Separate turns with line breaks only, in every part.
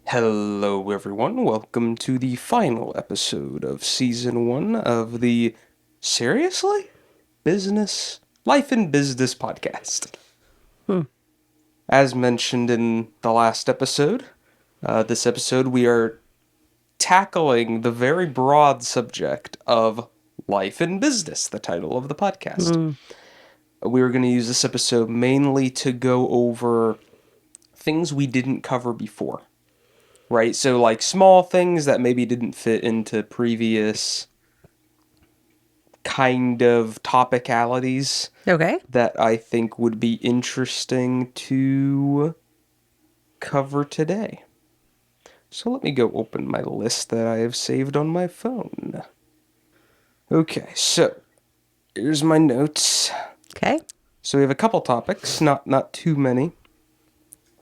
Hello, everyone. Welcome to the final episode of Season 1 of the Seriously? Business? Life and Business podcast. As mentioned in the last episode, this episode we are tackling the very broad subject of life and business, the title of the podcast. We are going to use this episode mainly to go over things we didn't cover before. Right? So, like, small things that maybe didn't fit into previous kind of topicalities
Okay.
that I think would be interesting to cover today. So let me go open my list that I have saved on my phone. Okay, so here's my notes.
Okay.
So we have a couple topics, not too many,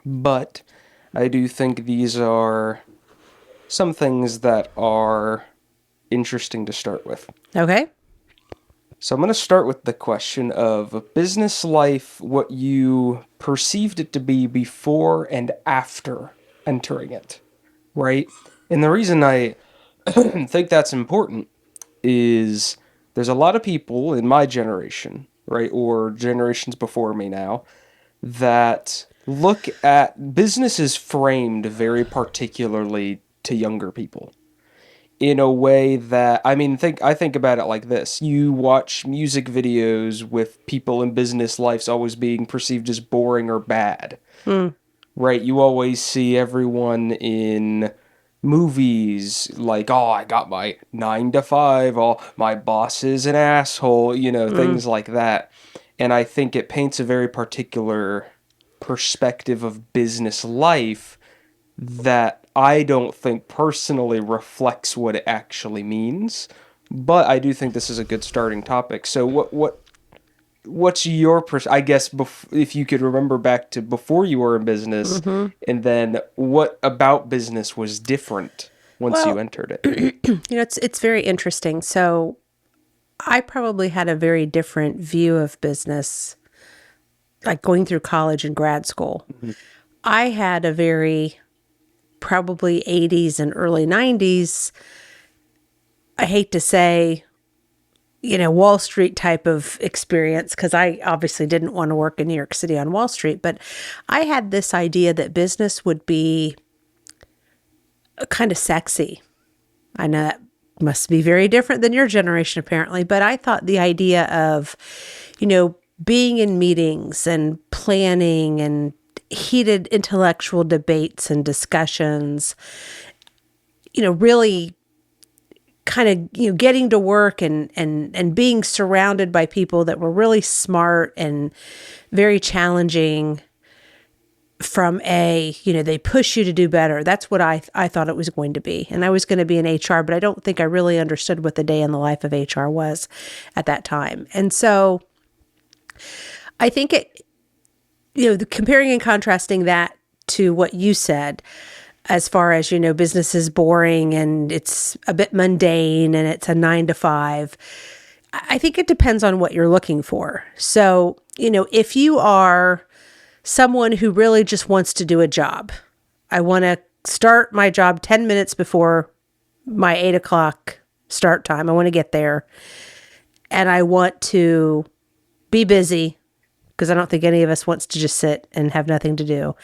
but I do think these are some things that are interesting to start with.
Okay.
So I'm going to start with the question of business life, what you perceived it to be before and after entering it, right? And the reason I think that's important is there's a lot of people in my generation, right, or generations before me now, that look at businesses framed very particularly to younger people in a way that I think about it like this. You watch music videos with people in business lives always being perceived as boring or bad.
Mm.
Right? You always see everyone in movies like, "Oh, I got my 9 to 5, oh, my boss is an asshole,"
Mm.
things like that. And I think it paints a very particular perspective of business life that I don't think personally reflects what it actually means. But I do think this is a good starting topic. So what's your I guess if you could remember back to before you were in business,
Hmm.
and then what about business was different once you
Well,
entered it?
it's very interesting. So I probably had a very different view of business, like going through college and grad school.
Mhm.
I had a very probably 80s and early 90s. I hate to say, Wall Street type of experience because I obviously didn't want to work in New York City on Wall Street, but I had this idea that business would be kind of sexy. I know that must be very different than your generation, apparently, but I thought the idea of, being in meetings and planning and heated intellectual debates and discussions, really kind of, getting to work and being surrounded by people that were really smart and very challenging from they push you to do better. That's what I thought it was going to be. And I was going to be in HR, but I don't think I really understood what the day in the life of HR was at that time. And so I think comparing and contrasting that to what you said, as far as, business is boring and it's a bit mundane and it's a 9 to 5. I think it depends on what you're looking for. So, if you are someone who really just wants to do a job. I want to start my job 10 minutes before my 8 o'clock start time. I want to get there and I want to be busy because I don't think any of us wants to just sit and have nothing to do.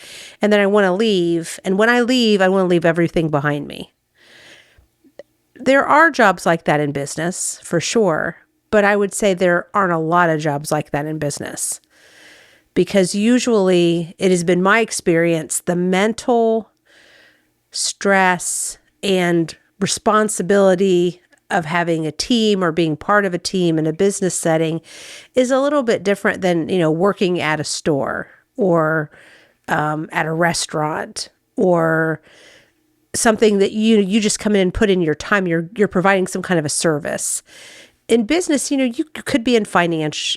And then I want to leave. And when I leave, I want to leave everything behind me. There are jobs like that in business for sure, but I would say there aren't a lot of jobs like that in business. Because usually it has been my experience, the mental stress and responsibility of having a team or being part of a team in a business setting is a little bit different than, working at a store or at a restaurant or something that you just come in and put in your time. You're providing some kind of a service. In business, you could be in finance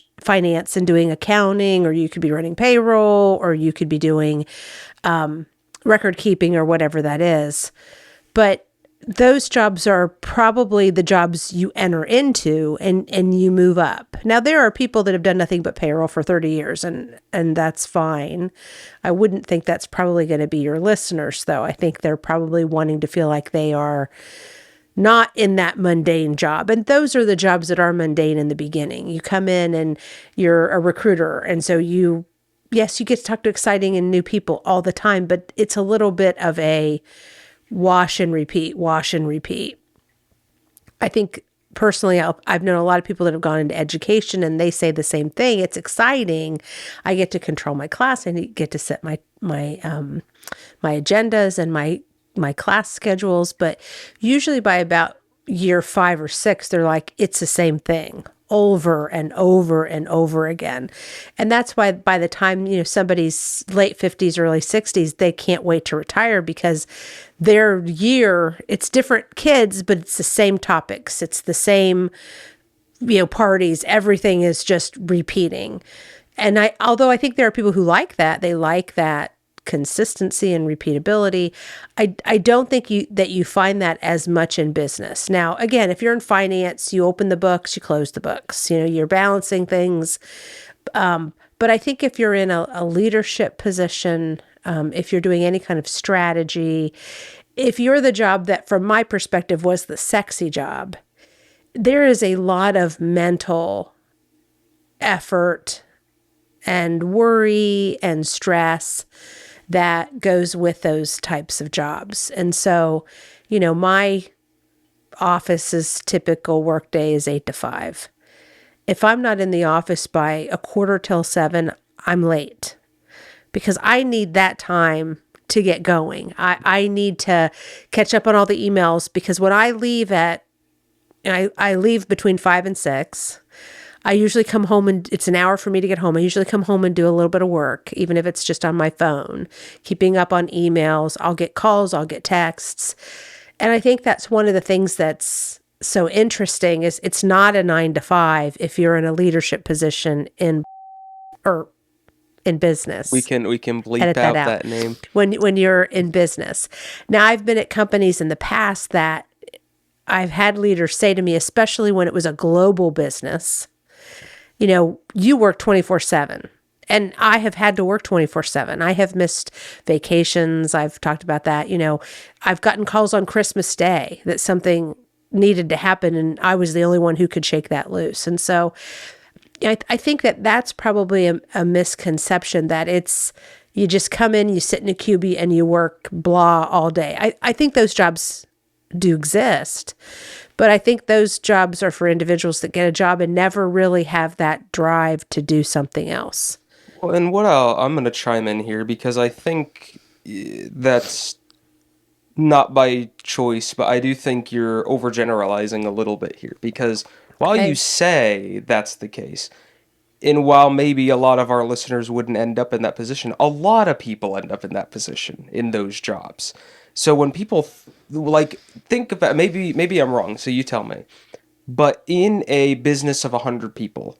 and doing accounting, or you could be running payroll, or you could be doing record keeping or whatever that is. But those jobs are probably the jobs you enter into and you move up. Now there are people that have done nothing but payroll for 30 years and that's fine. I wouldn't think that's probably going to be your listeners though. I think they're probably wanting to feel like they are not in that mundane job. And those are the jobs that are mundane in the beginning. You come in and you're a recruiter and so yes, you get to talk to exciting and new people all the time, but it's a little bit of a wash and repeat, wash and repeat. I think personally, I've known a lot of people that have gone into education and they say the same thing. It's exciting. I get to control my class. I get to set my agendas and my class schedules. But usually by about year 5 or 6, they're like, it's the same thing over and over and over again. And that's why by the time, somebody's late 50s, early 60s, they can't wait to retire because their year, it's different kids, but it's the same topics. It's the same, parties. Everything is just repeating. And although I think there are people who like that, they like that consistency and repeatability. I don't think that you find that as much in business. Now, again, if you're in finance, you open the books, you close the books, you're balancing things. But I think if you're in a leadership position, if you're doing any kind of strategy, if you're the job that, from my perspective, was the sexy job, there is a lot of mental effort and worry and stress that goes with those types of jobs. And so, my office's typical workday is 8 to 5. If I'm not in the office by 6:45, I'm late because I need that time to get going. I need to catch up on all the emails because when I leave I leave between 5 and 6. I usually come home and it's an hour for me to get home. I usually come home and do a little bit of work, even if it's just on my phone, keeping up on emails. I'll get calls, I'll get texts. And I think that's one of the things that's so interesting is it's not a 9 to 5 if you're in a leadership position or in
We
business.
can bleep
Edit that
out
out.
that name.
When you're in business. Now I've been at companies in the past that I've had leaders say to me, especially when it was a global business, you work 24/7. And I have had to work 24/7. I have missed vacations. I've talked about that. I've gotten calls on Christmas Day that something needed to happen and I was the only one who could shake that loose. And so I think that that's probably a misconception that you just come in, you sit in a cubie and you work blah all day. I think those jobs do exist. But I think those jobs are for individuals that get a job and never really have that drive to do something else.
Well, and I'm going to chime in here because I think that's not by choice, but I do think you're overgeneralizing a little bit here because while you
Okay.
say that's the case, and while maybe a lot of our listeners wouldn't end up in that position, a lot of people end up in that position in those jobs. So when people think about maybe I'm wrong, so you tell me. But in a business of 100 people,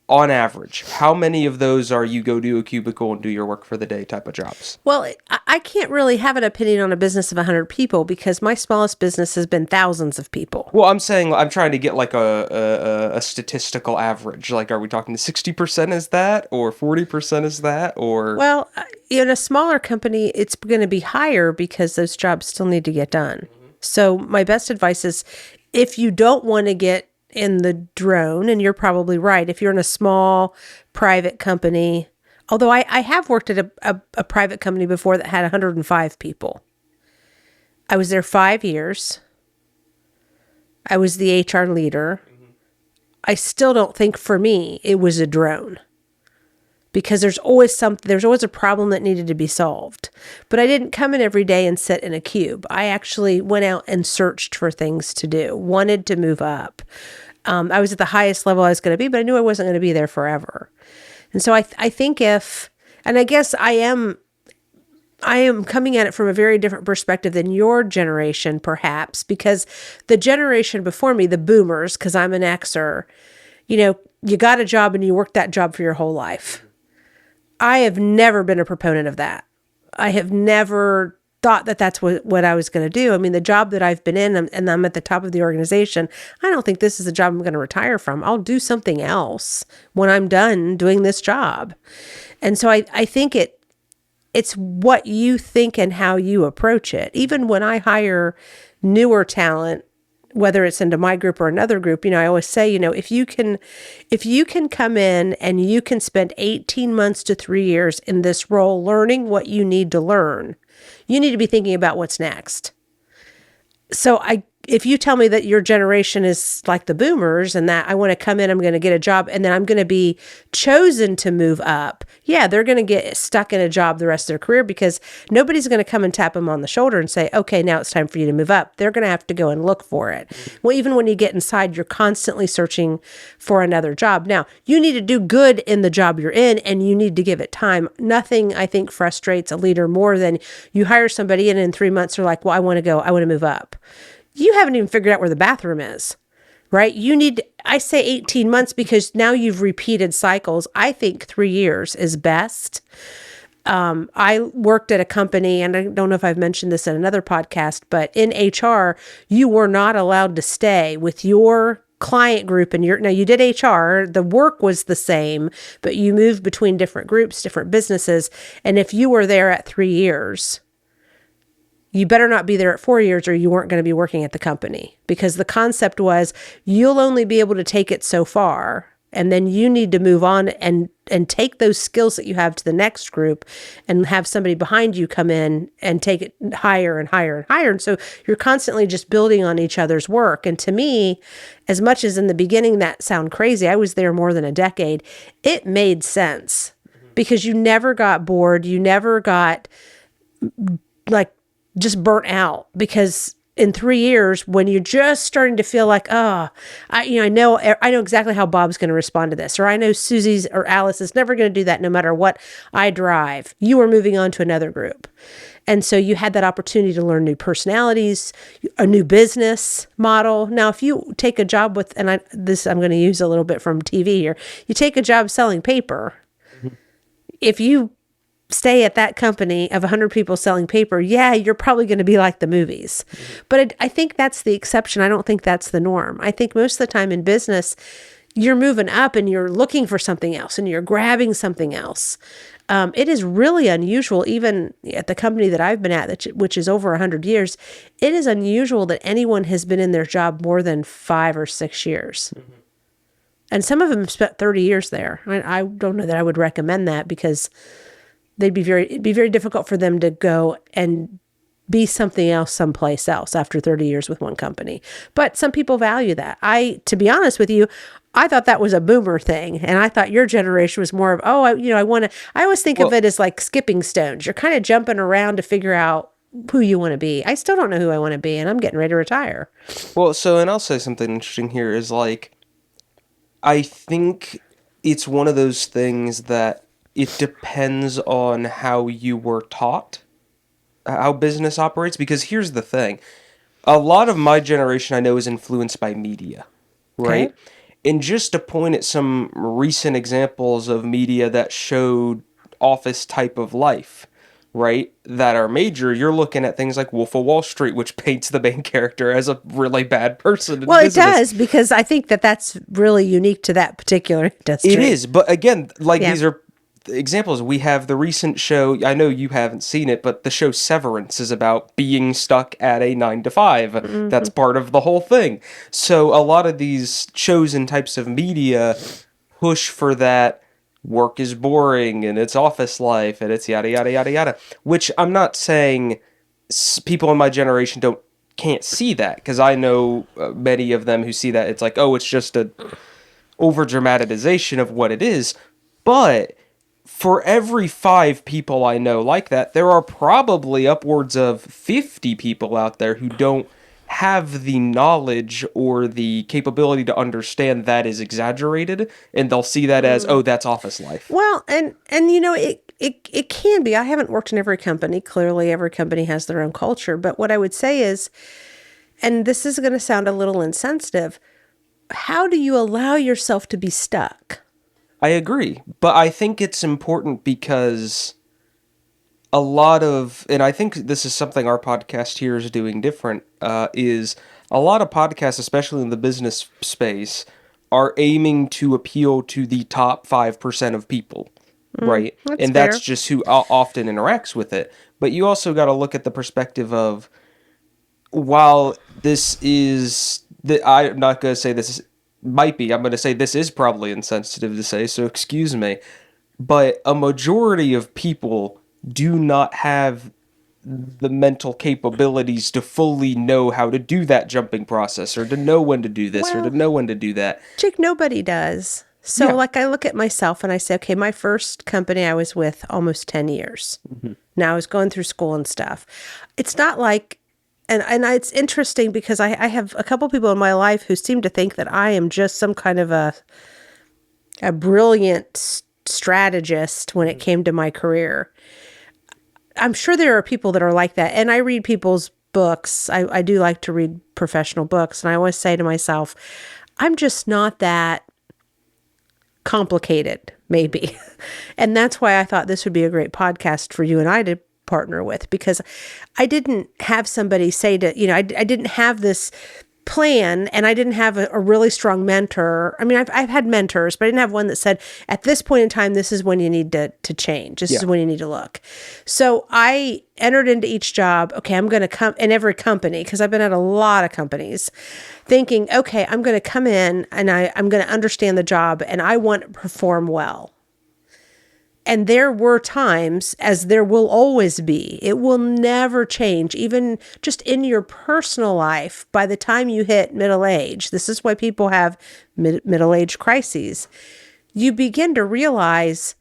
on average, how many of those are you go to a cubicle and do your work for the day type of jobs?
Well, I can't really have an opinion on a business of 100 people because my smallest business has been thousands of people.
Well, I'm saying I'm trying to get like a statistical average. Like, are we talking 60% is that, or 40% is that, or
Well, in a smaller company, it's going to be higher because those jobs still need to get done. So my best advice is if you don't want to get in the drone, and you're probably right, if you're in a small private company, although I have worked at a private company before that had 105 people. I was there 5 years. I was the HR leader. I still don't think for me it was a drone because there's always a problem that needed to be solved. But I didn't come in every day and sit in a cube. I actually went out and searched for things to do, wanted to move up. I was at the highest level I was going to be, but I knew I wasn't going to be there forever. And so I think and I guess I am coming at it from a very different perspective than your generation, perhaps, because the generation before me, the boomers, because I'm an Xer, you got a job and you worked that job for your whole life. I have never been a proponent of that. I have never thought that that's what I was going to do. I mean, the job that I've been in, and I'm at the top of the organization, I don't think this is a job I'm going to retire from. I'll do something else when I'm done doing this job. And so I think it's what you think and how you approach it. Even when I hire newer talent, whether it's into my group or another group, I always say, if you can come in and you can spend 18 months to 3 years in this role learning what you need to learn, you need to be thinking about what's next. So if you tell me that your generation is like the boomers and that I want to come in, I'm going to get a job and then I'm going to be chosen to move up. Yeah, they're going to get stuck in a job the rest of their career because nobody's going to come and tap them on the shoulder and say, okay, now it's time for you to move up. They're going to have to go and look for it. Well, even when you get inside, you're constantly searching for another job. Now, you need to do good in the job you're in and you need to give it time. Nothing, I think, frustrates a leader more than you hire somebody and in 3 months they're like, well, I want to move up. You haven't even figured out where the bathroom is, right? I say 18 months because now you've repeated cycles. I think 3 years is best. I worked at a company, and I don't know if I've mentioned this in another podcast, but in HR, you were not allowed to stay with your client group and now you did HR, the work was the same, but you moved between different groups, different businesses. And if you were there at 3 years, you better not be there at 4 years or you weren't going to be working at the company, because the concept was you'll only be able to take it so far. And then you need to move on and take those skills that you have to the next group and have somebody behind you come in and take it higher and higher and higher. And so you're constantly just building on each other's work. And to me, as much as in the beginning that sound crazy, I was there more than a decade, it made sense because you never got bored. You never got like just burnt out, because in 3 years, when you're just starting to feel like, I know exactly how Bob's going to respond to this, or I know Susie's or Alice is never going to do that no matter what I drive. You are moving on to another group. And so you had that opportunity to learn new personalities, a new business model. Now, if you take a job with, I'm going to use a little bit from TV here. You take a job selling paper. If you stay at that company of 100 people selling paper, yeah, you're probably going to be like the movies. But I think that's the exception. I don't think that's the norm. I think most of the time in business, you're moving up and you're looking for something else and you're grabbing something else. It is really unusual, even at the company that I've been at, which is over 100 years, it is unusual that anyone has been in their job more than 5 or 6 years. And some of them have spent 30 years there. I don't know that I would recommend that, because it'd be very difficult for them to go and be something else someplace else after 30 years with one company. But some people value that. To be honest with you, I thought that was a boomer thing. And I thought your generation was more of, I always think of it as like skipping stones. You're kind of jumping around to figure out who you want to be. I still don't know who I want to be, and I'm getting ready to retire.
Well, and I'll say something interesting here is like, I think it's one of those things that it depends on how you were taught how business operates, because here's the thing. A lot of my generation I know is influenced by media, right?
Okay.
And just to point at some recent examples of media that showed office type of life, right, that are major, you're looking at things like Wolf of Wall Street, which paints the main character as a really bad person in
Well, it
business.
does, because I think that that's really unique to that particular industry.
It is, but again, like
Yeah.
these are examples. We have the recent show, I know you haven't seen it, but the show Severance is about being stuck at a 9 to 5. That's part of the whole thing. So a lot of these shows and types of media push for that work is boring and it's office life and it's yada yada yada yada, which I'm not saying people in my generation can't see that, because I know many of them who see that it's like, oh, it's just a over dramatization of what it is. But for every 5 people I know like that, there are probably upwards of 50 people out there who don't have the knowledge or the capability to understand that is exaggerated, and they'll see that as, oh, that's office life.
Well, and it can be. I haven't worked in every company. Clearly, every company has their own culture. But what I would say is, and this is going to sound a little insensitive, how do you allow yourself to be stuck?
I agree, but I think it's important because a lot of, and I think this is something our podcast here is doing different, is a lot of podcasts, especially in the business space, are aiming to appeal to the top 5% of people, right?
That's
And that's
fair.
just who often interacts with it. But you also got to look at the perspective of, while this is, I'm not going to say this is, might be, I'm going to say this is probably insensitive to say, so excuse me, but a majority of people do not have the mental capabilities to fully know how to do that jumping process, or to know when to do this, or to
Well,
know when to do that.
Jake, nobody does. So,
Yeah.
like, I look at myself and I say, okay, my first company I was with almost 10 years. Now I was going through school and stuff. It's not like, it's interesting because I have a couple people in my life who seem to think that I am just some kind of a brilliant strategist when it came to my career. I'm sure there are people that are like that. And I read people's books. I do like to read professional books. And I always say to myself, I'm just not that complicated, maybe. And that's why I thought this would be a great podcast for you and I to partner with, because I didn't have somebody say to, I didn't have this plan, and I didn't have a really strong mentor. I mean, I've had mentors, but I didn't have one that said, at this point in time, this is when you need to change. This
Yeah.
is when you need to look. So I entered into each job. Okay, I'm going to come in every company, because I've been at a lot of companies, thinking, okay, I'm going to come in and I'm going to understand the job and I want to perform well. And there were times, as there will always be, it will never change, even just in your personal life. By the time you hit middle age, this is why people have middle age crises. You begin to realize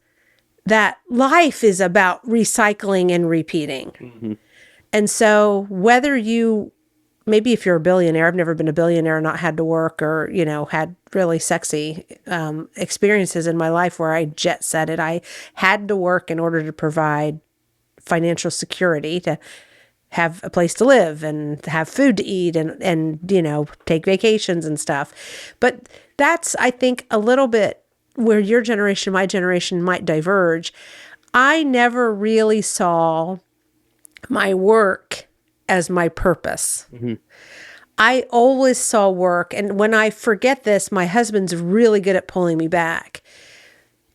that life is about recycling and repeating. And so whether you, maybe if you're a billionaire, I've never been a billionaire, not had to work, or, had really sexy experiences in my life where I jet set it. I had to work in order to provide financial security, to have a place to live and have food to eat, and take vacations and stuff. But that's, I think, a little bit where your generation, my generation might diverge. I never really saw my work as my purpose. I always saw work, and when I forget this, my husband's really good at pulling me back.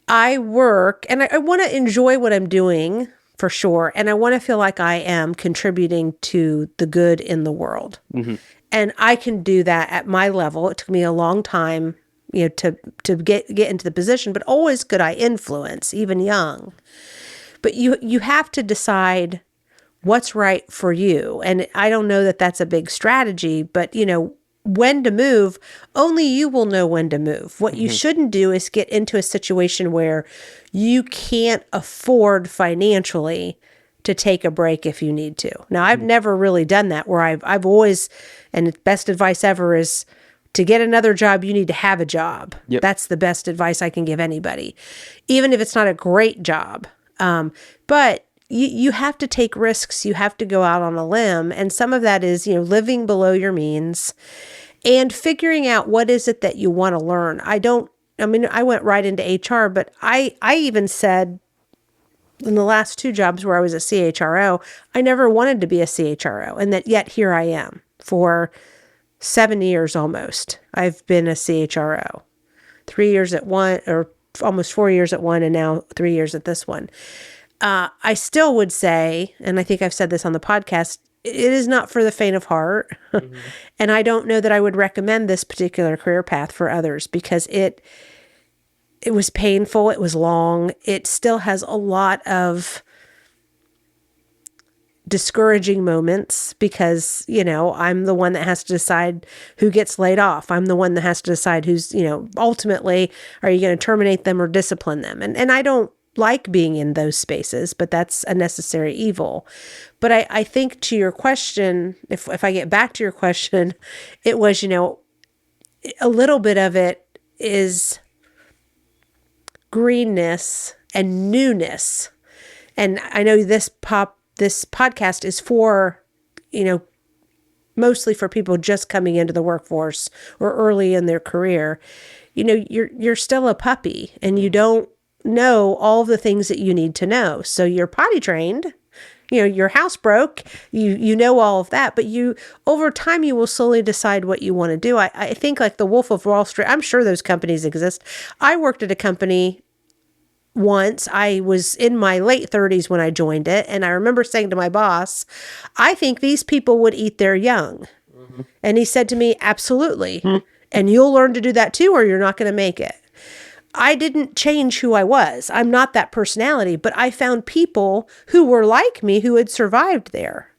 I work, and I want to enjoy what I'm doing, for sure, and I want to feel like I am contributing to the good in the world. And I can do that at my level. It took me a long time, to get into the position, but always could I influence, even young. But you have to decide what's right for you. And I don't know that that's a big strategy, but when to move, only you will know when to move. What you shouldn't do is get into a situation where you can't afford financially to take a break if you need to. Now, I've never really done that, where I've always, and the best advice ever is, to get another job, you need to have a job.
Yep.
That's the best advice I can give anybody, even if it's not a great job. But you have to take risks. You have to go out on a limb. And some of that is, living below your means and figuring out what is it that you want to learn. I went right into HR, but I even said in the last two jobs where I was a CHRO, I never wanted to be a CHRO. And that yet here I am for 7 years almost. I've been a CHRO, 3 years at one, or almost 4 years at one, and now 3 years at this one. I still would say, and I think I've said this on the podcast, it is not for the faint of heart. And I don't know that I would recommend this particular career path for others, because it was painful. It was long. It still has a lot of discouraging moments, because, I'm the one that has to decide who gets laid off. I'm the one that has to decide who's, ultimately, are you going to terminate them or discipline them? And I don't like being in those spaces, but that's a necessary evil. But I think, to your question, if I get back to your question, it was, a little bit of it is greenness and newness. And I know this podcast is for, mostly for people just coming into the workforce or early in their career. You're still a puppy, and you don't know all the things that you need to know. So you're potty trained, your house broke, you know all of that, but you over time you will slowly decide what you want to do. I think like the Wolf of Wall Street, I'm sure those companies exist. I worked at a company once. I was in my late 30s when I joined it, and I remember saying to my boss, I think these people would eat their young. And he said to me, absolutely. And you'll learn to do that too, or you're not going to make it. I didn't change who I was. I'm not that personality, but I found people who were like me who had survived there.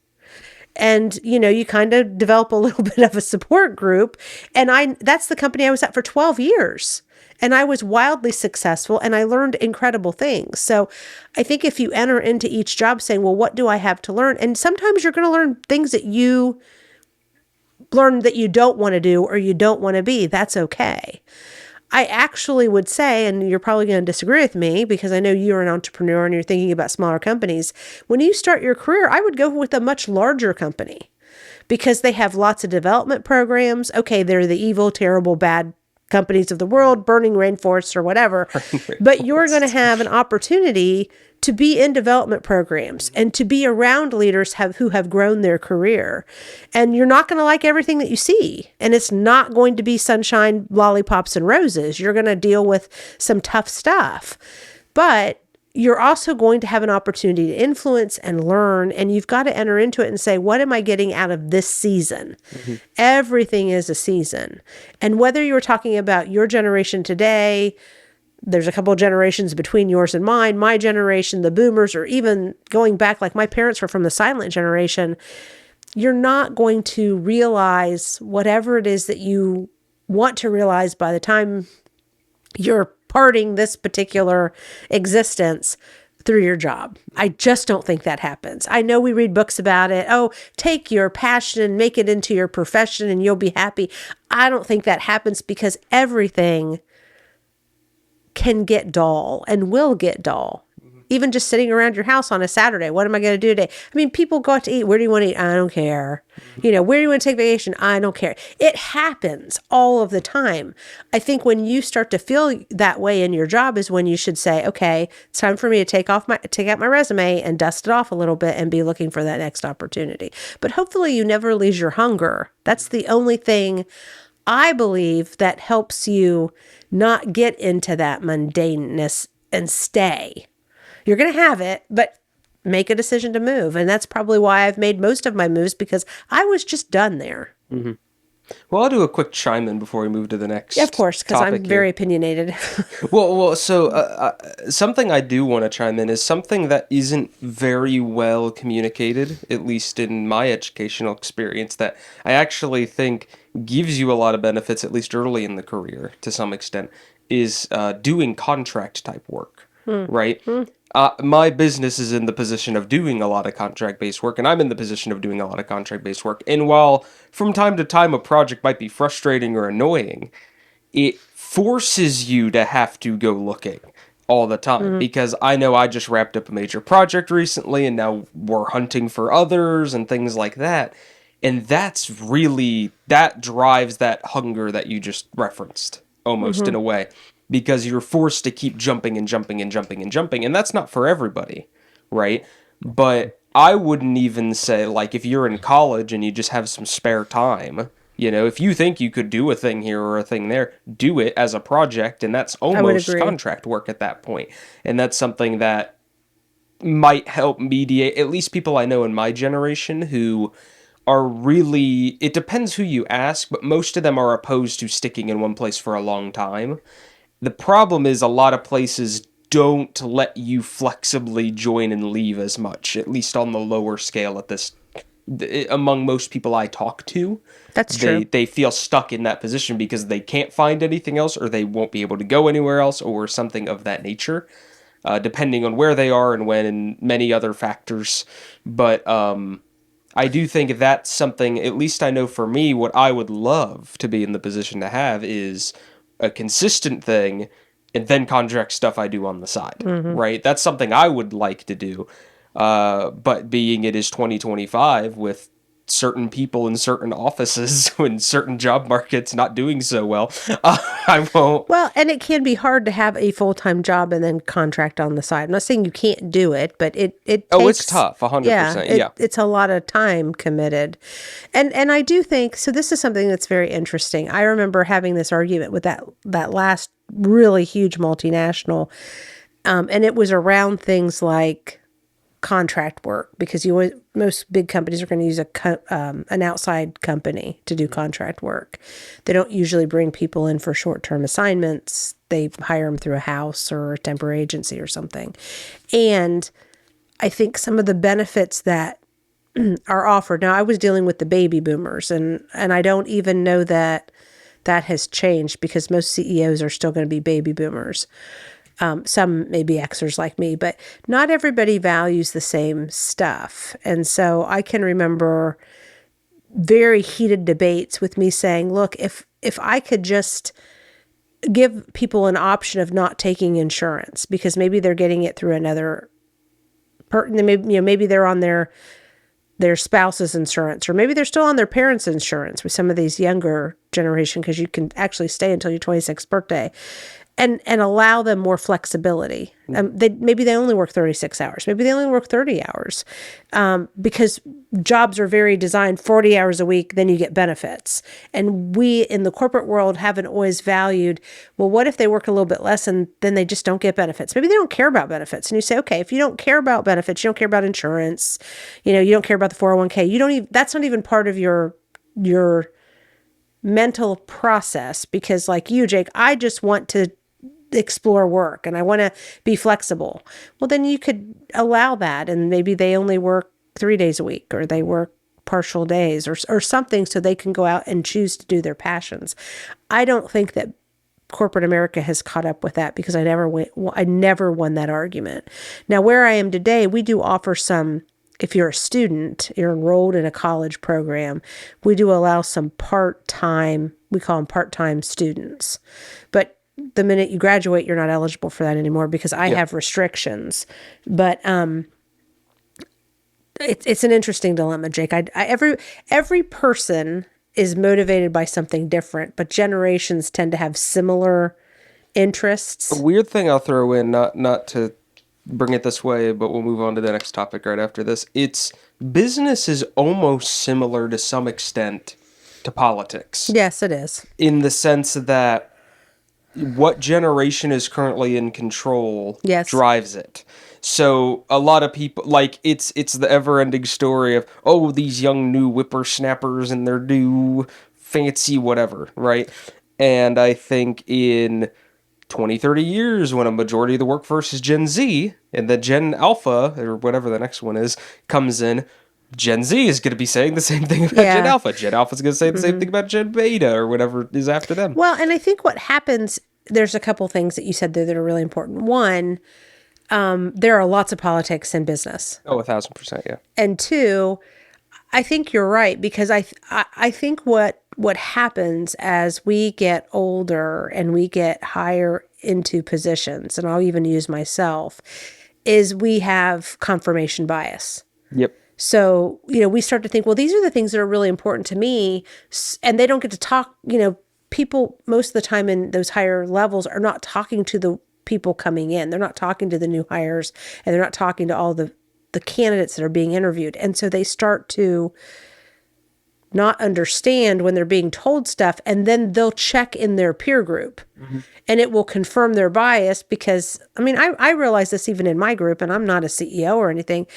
And you kind of develop a little bit of a support group. And that's the company I was at for 12 years. And I was wildly successful, and I learned incredible things. So I think if you enter into each job saying, well, what do I have to learn? And sometimes you're going to learn things that you learn that you don't want to do or you don't want to be. That's okay. I actually would say, and you're probably going to disagree with me because I know you're an entrepreneur and you're thinking about smaller companies. When you start your career, I would go with a much larger company because they have lots of development programs. Okay, they're the evil, terrible, bad companies of the world, burning rainforests or whatever. But you're going to have an opportunity to be in development programs and to be around leaders who have grown their career. And you're not going to like everything that you see. And it's not going to be sunshine, lollipops, and roses. You're going to deal with some tough stuff. But you're also going to have an opportunity to influence and learn, and you've got to enter into it and say, what am I getting out of this season? Mm-hmm. Everything is a season. And whether you're talking about your generation today, there's a couple of generations between yours and mine, my generation, the boomers, or even going back, like my parents were from the silent generation, you're not going to realize whatever it is that you want to realize by the time you're parting this particular existence through your job. I just don't think that happens. I know we read books about it. Oh, take your passion and make it into your profession and you'll be happy. I don't think that happens because everything can get dull and will get dull. Even just sitting around your house on a Saturday. What am I going to do today? I mean, people go out to eat. Where do you want to eat? I don't care. Where do you want to take vacation? I don't care. It happens all of the time. I think when you start to feel that way in your job is when you should say, okay, it's time for me to take out my resume and dust it off a little bit and be looking for that next opportunity. But hopefully you never lose your hunger. That's the only thing I believe that helps you not get into that mundaneness and stay. You're going to have it, but make a decision to move. And that's probably why I've made most of my moves because I was just done there.
Mm-hmm. Well, I'll do a quick chime in before we move to the next.
Yeah, of course, because I'm very opinionated.
So something I do want to chime in is something that isn't very well communicated, at least in my educational experience, that I actually think gives you a lot of benefits, at least early in the career, to some extent, is doing contract type work, right? My business is in the position of doing a lot of contract-based work, and I'm in the position of doing a lot of contract-based work. And while from time to time a project might be frustrating or annoying, it forces you to have to go looking all the time. Because I know I just wrapped up a major project recently, and now we're hunting for others and things like that. And that drives that hunger that you just referenced, almost in a way. Because you're forced to keep jumping and jumping and jumping and jumping. And that's not for everybody, right? But I wouldn't even say, like, if you're in college and you just have some spare time, if you think you could do a thing here or a thing there, do it as a project. And that's almost contract work at that point. And that's something that might help mediate, at least people I know in my generation who are really, it depends who you ask, but most of them are opposed to sticking in one place for a long time. The problem is a lot of places don't let you flexibly join and leave as much, at least on the lower scale among most people I talk to.
That's true.
They feel stuck in that position because they can't find anything else or they won't be able to go anywhere else or something of that nature, depending on where they are and when and many other factors. But I do think that's something, at least I know for me, what I would love to be in the position to have is a consistent thing, and then contract stuff I do on the side, right? That's something I would like to do. But being it is 2025 with certain people in certain offices when certain job markets not doing so well. I won't.
Well, and it can be hard to have a full-time job and then contract on the side. I'm not saying you can't do it, but it
Oh, it's
takes,
tough,
yeah,
100%. Yeah.
it's a lot of time committed. And I do think so this is something that's very interesting. I remember having this argument with that last really huge multinational, and it was around things like contract work because most big companies are going to use an outside company to do contract work. They don't usually bring people in for short-term assignments. They hire them through a house or a temporary agency or something. And I think some of the benefits that are offered. Now, I was dealing with the baby boomers, and I don't even know that that has changed because most CEOs are still going to be baby boomers. Some may be Xers like me, but not everybody values the same stuff. And so I can remember very heated debates with me saying, look, if I could just give people an option of not taking insurance because maybe they're getting it through another maybe they're on their spouse's insurance, or maybe they're still on their parents' insurance with some of these younger generation, because you can actually stay until your 26th birthday, and allow them more flexibility. Maybe they only work 36 hours. Maybe they only work 30 hours, because jobs are very designed 40 hours a week, then you get benefits. And we in the corporate world haven't always valued, well, what if they work a little bit less and then they just don't get benefits? Maybe they don't care about benefits. And you say, okay, if you don't care about benefits, you don't care about insurance, you don't care about the 401k, you don't even, that's not even part of your mental process, because like you, Jake, I just want to explore work and I want to be flexible. Well, then you could allow that, and maybe they only work 3 days a week, or they work partial days, or something, so they can go out and choose to do their passions. I don't think that corporate America has caught up with that, because I never won that argument. Now, where I am today, we do offer some. If you're a student, you're enrolled in a college program, we do allow some part-time, we call them part-time students. But the minute you graduate, you're not eligible for that anymore, because I have restrictions. But it's an interesting dilemma, Jake. Every person is motivated by something different, but generations tend to have similar
A
interests.
weird thing I'll throw in, not to bring it this way, but we'll move on to the next topic right after this. It's business is almost similar to some extent to politics,
Yes, it is.
in the sense that what generation is currently in control
Yes.
drives it. So a lot of people, like, it's the ever-ending story of, oh, these young new whippersnappers and their new fancy whatever, right? And I think in 20, 30 years, when a majority of the workforce is Gen Z, and the Gen Alpha, or whatever the next one is, comes in, Gen Z is going to be saying the same thing about Gen
Yeah.
Alpha. Gen Alpha is going to say the same thing about Gen Beta, or whatever is after them.
Well, and I think what happens, there's a couple things that you said there that are really important. One, there are lots of politics in business.
Oh, 1,000%, yeah.
And two, I think you're right, because I think what happens as we get older and we get higher into positions, and I'll even use myself, is we have confirmation bias.
Yep.
So, we start to think, well, these are the things that are really important to me, and they don't get to talk, people most of the time in those higher levels are not talking to the people coming in. They're not talking to the new hires, and they're not talking to all the candidates that are being interviewed. And so they start to not understand when they're being told stuff, and then they'll check in their peer group, and it will confirm their bias. Because I realize this even in my group, and I'm not a CEO or anything.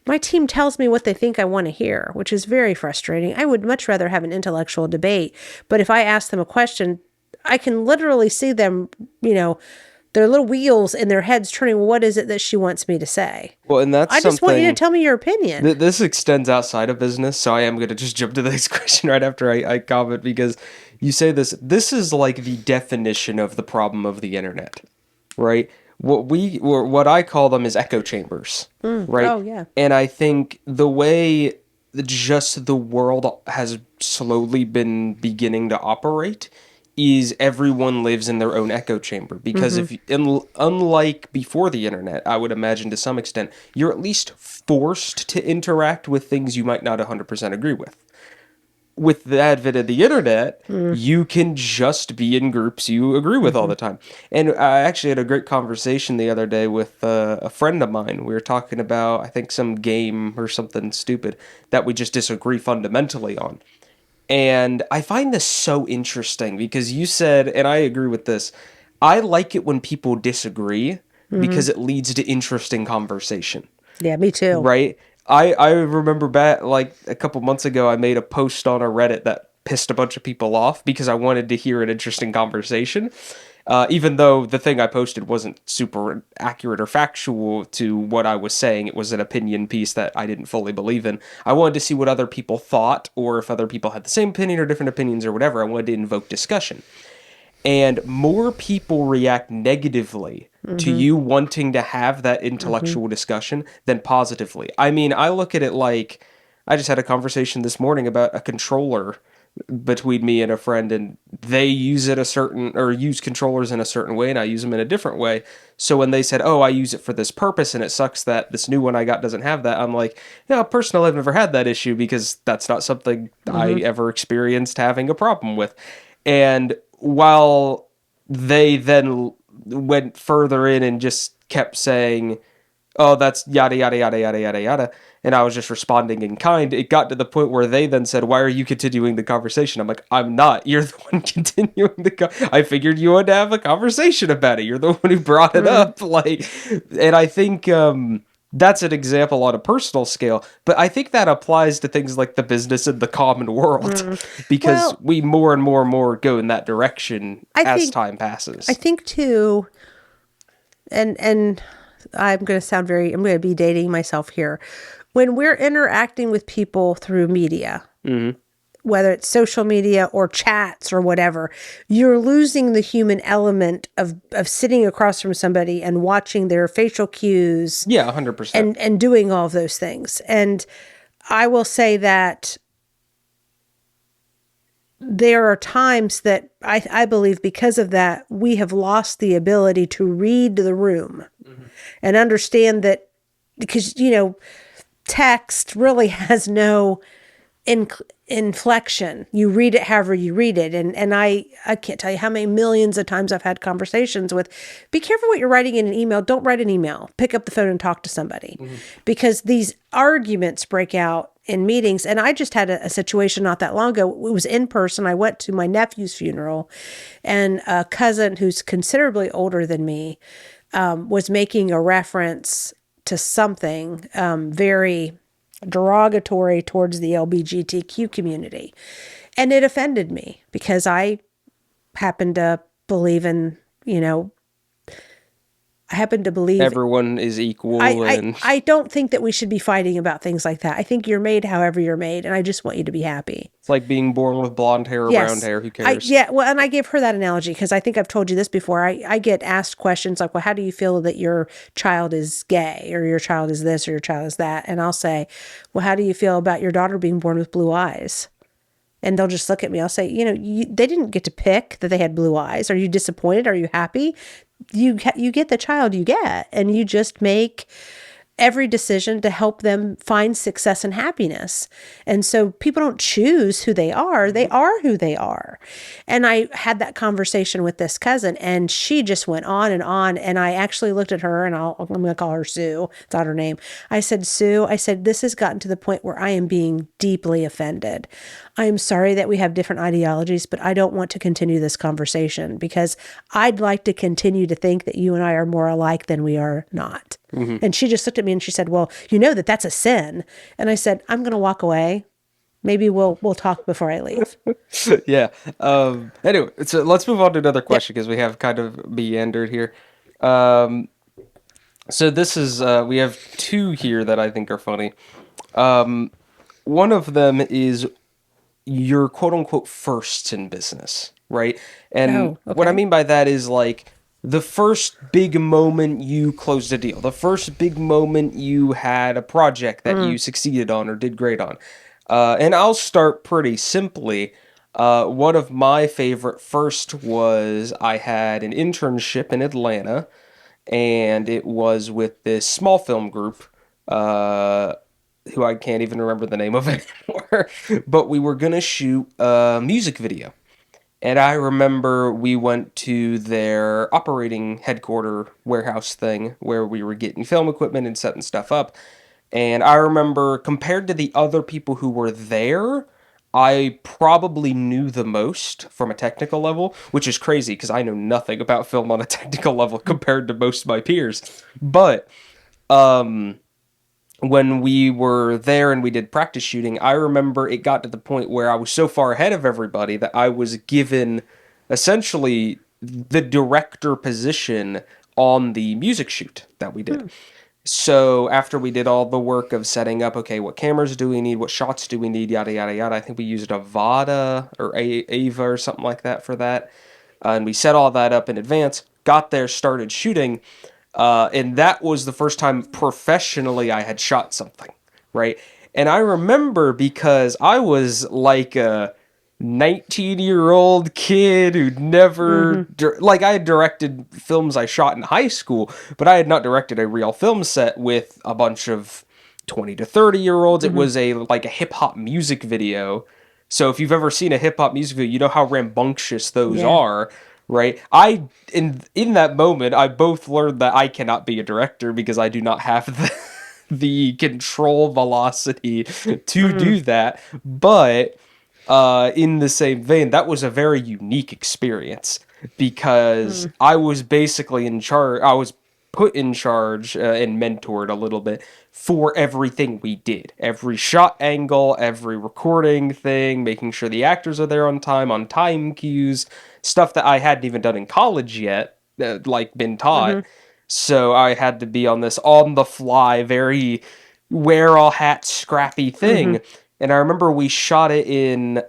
My team tells me what they think I want to hear, which is very frustrating. I would much rather have an intellectual debate, but if I ask them a question, I can literally see them, their little wheels in their heads turning. What is it that she wants me to say?
Well, and that's
I just want you to
something.
tell me your opinion.
This extends outside of business, so I am going to just jump to the next question right after I comment, because you say this. This is like the definition of the problem of the internet, right? What I call them is echo chambers, right?
Oh, yeah.
And I think the way just the world has slowly been beginning to operate is everyone lives in their own echo chamber. Because
Mm-hmm.
if, unlike before the internet, I would imagine to some extent, you're at least forced to interact with things you might not 100% agree with. With the advent of the internet, you can just be in groups you agree with all
Mm-hmm.
the time. And I actually had a great conversation the other day with a friend of mine. We were talking about, I think, some game or something stupid that we just disagree fundamentally on. And I find this so interesting because you said, and I agree with this, I like it when people disagree
Mm-hmm.
because it leads to interesting conversation,
Yeah, me too.
right? I remember back like a couple months ago, I made a post on a Reddit that pissed a bunch of people off because I wanted to hear an interesting conversation. Even though the thing I posted wasn't super accurate or factual to what I was saying, it was an opinion piece that I didn't fully believe in. I wanted to see what other people thought, or if other people had the same opinion or different opinions or whatever. I wanted to invoke discussion. And more people react negatively to
Mm-hmm.
you wanting to have that
Mm-hmm.
intellectual discussion than positively. I mean, I look at it like I just had a conversation this morning about a controller between me and a friend, and they use it a certain, or use controllers in a certain way, and I use them in a different way. So when they said, oh, I use it for this purpose and it sucks that this new one I got doesn't have that, I'm like, yeah, personally, I've never had that issue because that's not something I
Mm-hmm.
ever experienced having a problem with. And while they then went further in and just kept saying, oh, that's yada, yada, yada, yada, yada, yada. And I was just responding in kind. It got to the point where they then said, why are you continuing the conversation? I'm like, I'm not. You're the one continuing I figured you wanted to have a conversation about it. You're the one who brought it
Mm-hmm.
up. Like, and I think, that's an example on a personal scale, but I think that applies to things like the business and the common world
Mm-hmm.
because
Well,
we more and more and more go in that direction
I
as
think
time
I
passes.
think too, and I'm going to be dating myself here. When we're interacting with people through media,
Hmm.
whether it's social media or chats or whatever, you're losing the human element of sitting across from somebody and watching their facial cues
Yeah, 100%.
and doing all of those things. And I will say that there are times that I believe because of that, we have lost the ability to read the room and understand that because, text really has no inflection. You read it however you read it. And I can't tell you how many millions of times I've had conversations with, be careful what you're writing in an email. Don't write an email. Pick up the phone and talk to somebody. Because these arguments break out in meetings. And I just had a situation not that long ago. It was in person. I went to my nephew's funeral, and a cousin who's considerably older than me was making a reference to something very derogatory towards the LGBTQ community. And it offended me because I happen to believe in, I happen to believe
Everyone is
I,
equal
I
and
I don't think that we should be fighting about things like that. I think you're made however you're made, and I just want you to be happy.
it's like being born with blonde hair or brown
Yes.
hair. Who cares?
Yeah, well, and I gave her that analogy because I think I've told you this before. I get asked questions like, well, how do you feel that your child is gay or your child is this or your child is that? And I'll say, well, how do you feel about your daughter being born with blue eyes? And they'll just look at me. I'll say, they didn't get to pick that they had blue eyes. Are you disappointed? Are you happy? You get the child you get, and you just make every decision to help them find success and happiness. And so people don't choose who they are who they are. And I had that conversation with this cousin, and she just went on and on. And I actually looked at her, and I'm going to call her Sue. It's not her name. I said, Sue, I said, this has gotten to the point where I am being deeply offended. I am sorry that we have different ideologies, but I don't want to continue this conversation because I'd like to continue to think that you and I are more alike than we are not.
Hmm.
And she just looked at me and she said, well, you know that's a sin. And I said, I'm going to walk away. Maybe we'll talk before I leave.
Yeah. Anyway, so let's move on to another
Yep.
question because we have kind of meandered here. Um, so this is we have two here that I think are funny. One of them is your quote unquote firsts in business, right? And
Oh,
what I
okay.
mean by that is like the first big moment you closed a deal, the first big moment you had a project that
Mm,
you succeeded on or did great on. And I'll start pretty simply. One of my favorite first was I had an internship in Atlanta, and it was with this small film group, uh, who I can't even remember the name of anymore. But we were gonna shoot a music video. And I remember we went to their operating headquarter warehouse thing where we were getting film equipment and setting stuff up. And I remember compared to the other people who were there, I probably knew the most from a technical level, which is crazy because I know nothing about film on a technical level compared to most of my peers. But when we were there and we did practice shooting, I remember it got to the point where I was so far ahead of everybody that I was given essentially the director position on the music shoot that we did. So after we did all the work of setting up, okay, what cameras do we need? What shots do we need? Yada, yada, yada. I think we used a Vada or Ava or something like that for that. And we set all that up in advance, got there, started shooting. And that was the first time professionally I had shot something, right? And I remember because I was like a 19-year-old kid who'd never, like, I had directed films I shot in high school, but I had not directed a real film set with a bunch of 20 to 30-year-olds. It was like a hip hop music video. So if you've ever seen a hip hop music video, you know how rambunctious those
Yeah.
are, right? I in that moment, I both learned that I cannot be a director because I do not have the control velocity to do that. But in the same vein, that was a very unique experience because I was basically in charge. I was put in charge and mentored a little bit for everything we did. Every shot angle, every recording thing, making sure the actors are there on time cues, stuff that I hadn't even done in college yet, like been taught. So I had to be on this on the fly, very wear all hat, scrappy thing. And I remember we shot it in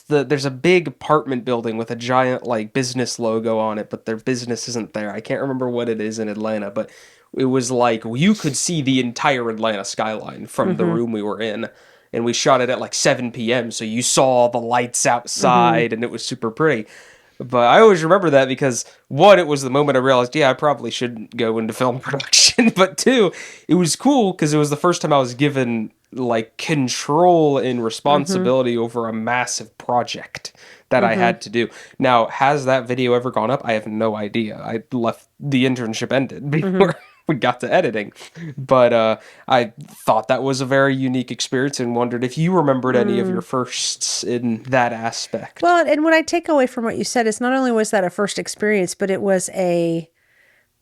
there's a big apartment building with a giant like business logo on it, but their business isn't there. I can't remember what it is in Atlanta, but it was like you could see the entire Atlanta skyline from the room we were in. And we shot it at like 7 p.m. So you saw the lights outside and it was super pretty. But I always remember that because one, it was the moment I realized, yeah, I probably shouldn't go into film production. But two, it was cool because it was the first time I was given like control and responsibility over a massive project that I had to do. Now, has that video ever gone up? I have no idea. I left the internship ended before we got to editing. But I thought that was a very unique experience and wondered if you remembered any of your firsts in that aspect.
Well, and what I take away from what you said is not only was that a first experience, but it was a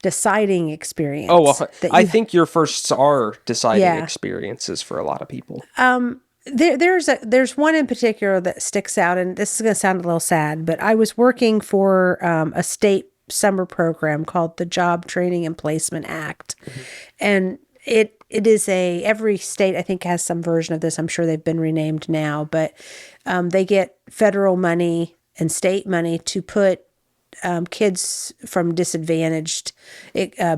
deciding
Oh,
experience
well,
that
I
you,
think your firsts are deciding
yeah.
experiences for a lot of people.
There's one in particular that sticks out, and this is going to sound a little sad, but I was working for a state summer program called the Job Training and Placement Act, and it is every state I think has some version of this. I'm sure they've been renamed now, but they get federal money and state money to put kids from disadvantaged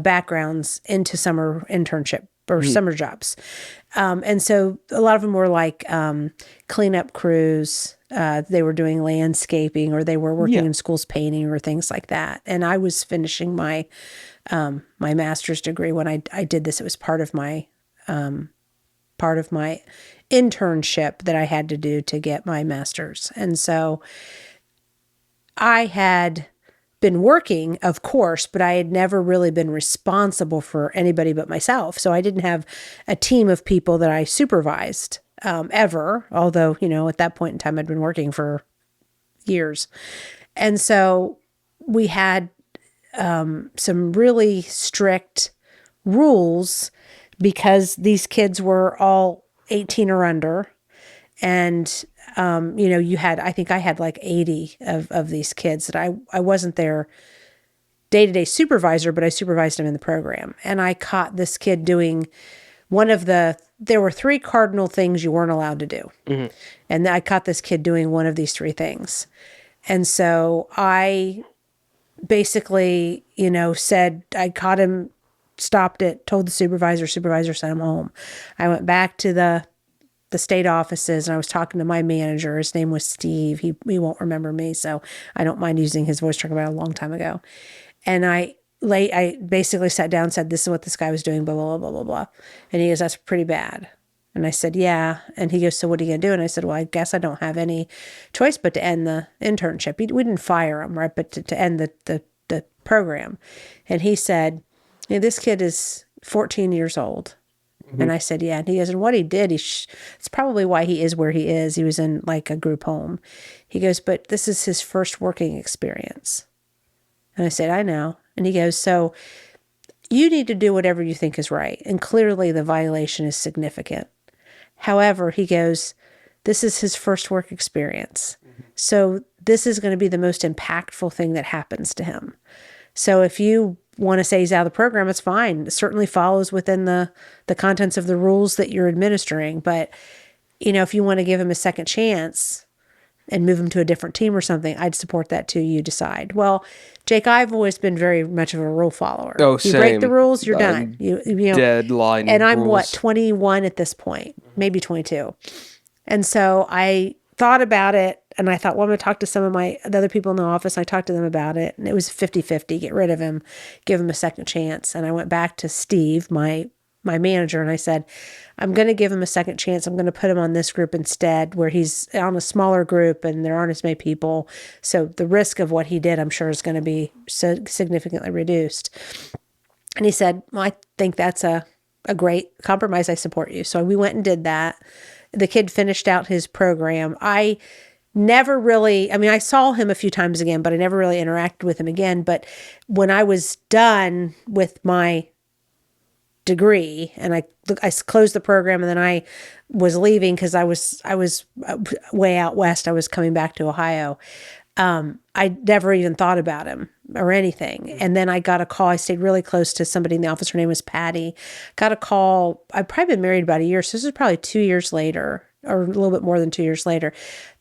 backgrounds into summer internship or summer jobs. And so a lot of them were like cleanup crews. They were doing landscaping or they were working
Yeah.
in schools painting or things like that. And I was finishing my master's degree when I did this. It was part of my internship that I had to do to get my master's. And so I had been working, of course, but I had never really been responsible for anybody but myself. So I didn't have a team of people that I supervised ever, although, at that point in time, I'd been working for years. And so we had some really strict rules because these kids were all 18 or under. And I think I had like 80 of these kids that I wasn't their day-to-day supervisor, but I supervised them in the program. And I caught this kid doing there were three cardinal things you weren't allowed to do. And I caught this kid doing one of these three things. And so I basically, said, I caught him, stopped it, told the supervisor sent him home. I went back to the the state offices, and I was talking to my manager. His name was Steve. He won't remember me, so I don't mind using his voice track about a long time ago. And I basically sat down and said, this is what this guy was doing, blah, blah, blah, blah, blah, blah. And he goes, that's pretty bad. And I said, yeah. And he goes, so what are you going to do? And I said, well, I guess I don't have any choice but to end the internship. We didn't fire him, right? But to end the program. And he said, this kid is 14 years old. And I said, yeah. And he goes, and what he did, it's probably why he is where he is. He was in like a group home. He goes, but this is his first working experience. And I said, I know. And he goes, so you need to do whatever you think is right. And clearly the violation is significant. However, he goes, this is his first work experience. So this is going to be the most impactful thing that happens to him. So if you want to say he's out of the program, it's fine. It certainly follows within the contents of the rules that you're administering. But, if you want to give him a second chance and move him to a different team or something, I'd support that too. You decide. Well, Jake, I've always been very much of a rule follower.
Oh,
You break the
same.
rules, you're done.
Deadline
And I'm
rules.
21 at this point, maybe 22. And so I thought about it, and I thought, well, I'm going to talk to some of the other people in the office. I talked to them about it, and it was 50-50. Get rid of him, give him a second chance. And I went back to Steve, my manager, and I said, I'm going to give him a second chance. I'm going to put him on this group instead, where he's on a smaller group and there aren't as many people. So the risk of what he did, I'm sure, is going to be significantly reduced. And he said, well, I think that's a great compromise. I support you. So we went and did that. The kid finished out his program. I saw him a few times again, but I never really interacted with him again. But when I was done with my degree and I closed the program, and then I was leaving because I was way out west. I was coming back to Ohio. I never even thought about him or anything. And then I got a call. I stayed really close to somebody in the office. Her name was Patty. Got a call. I'd probably been married about a year. So this was probably 2 years later, or a little bit more than 2 years later.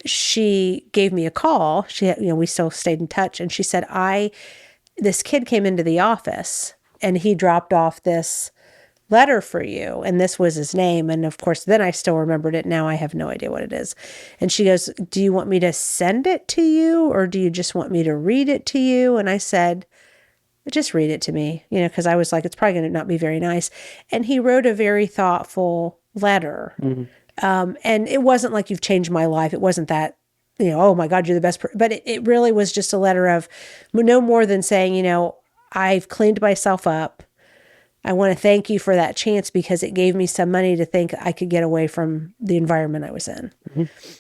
She gave me a call. We still stayed in touch. And she said, this kid came into the office and he dropped off this letter for you. And this was his name. And of course, then I still remembered it. Now I have no idea what it is. And she goes, do you want me to send it to you, or do you just want me to read it to you? And I said, just read it to me, because I was like, it's probably going to not be very nice. And he wrote a very thoughtful letter. And it wasn't like, you've changed my life. It wasn't that, oh my God, you're the best. But it really was just a letter of no more than saying, I've cleaned myself up. I want to thank you for that chance because it gave me some money to think I could get away from the environment I was in.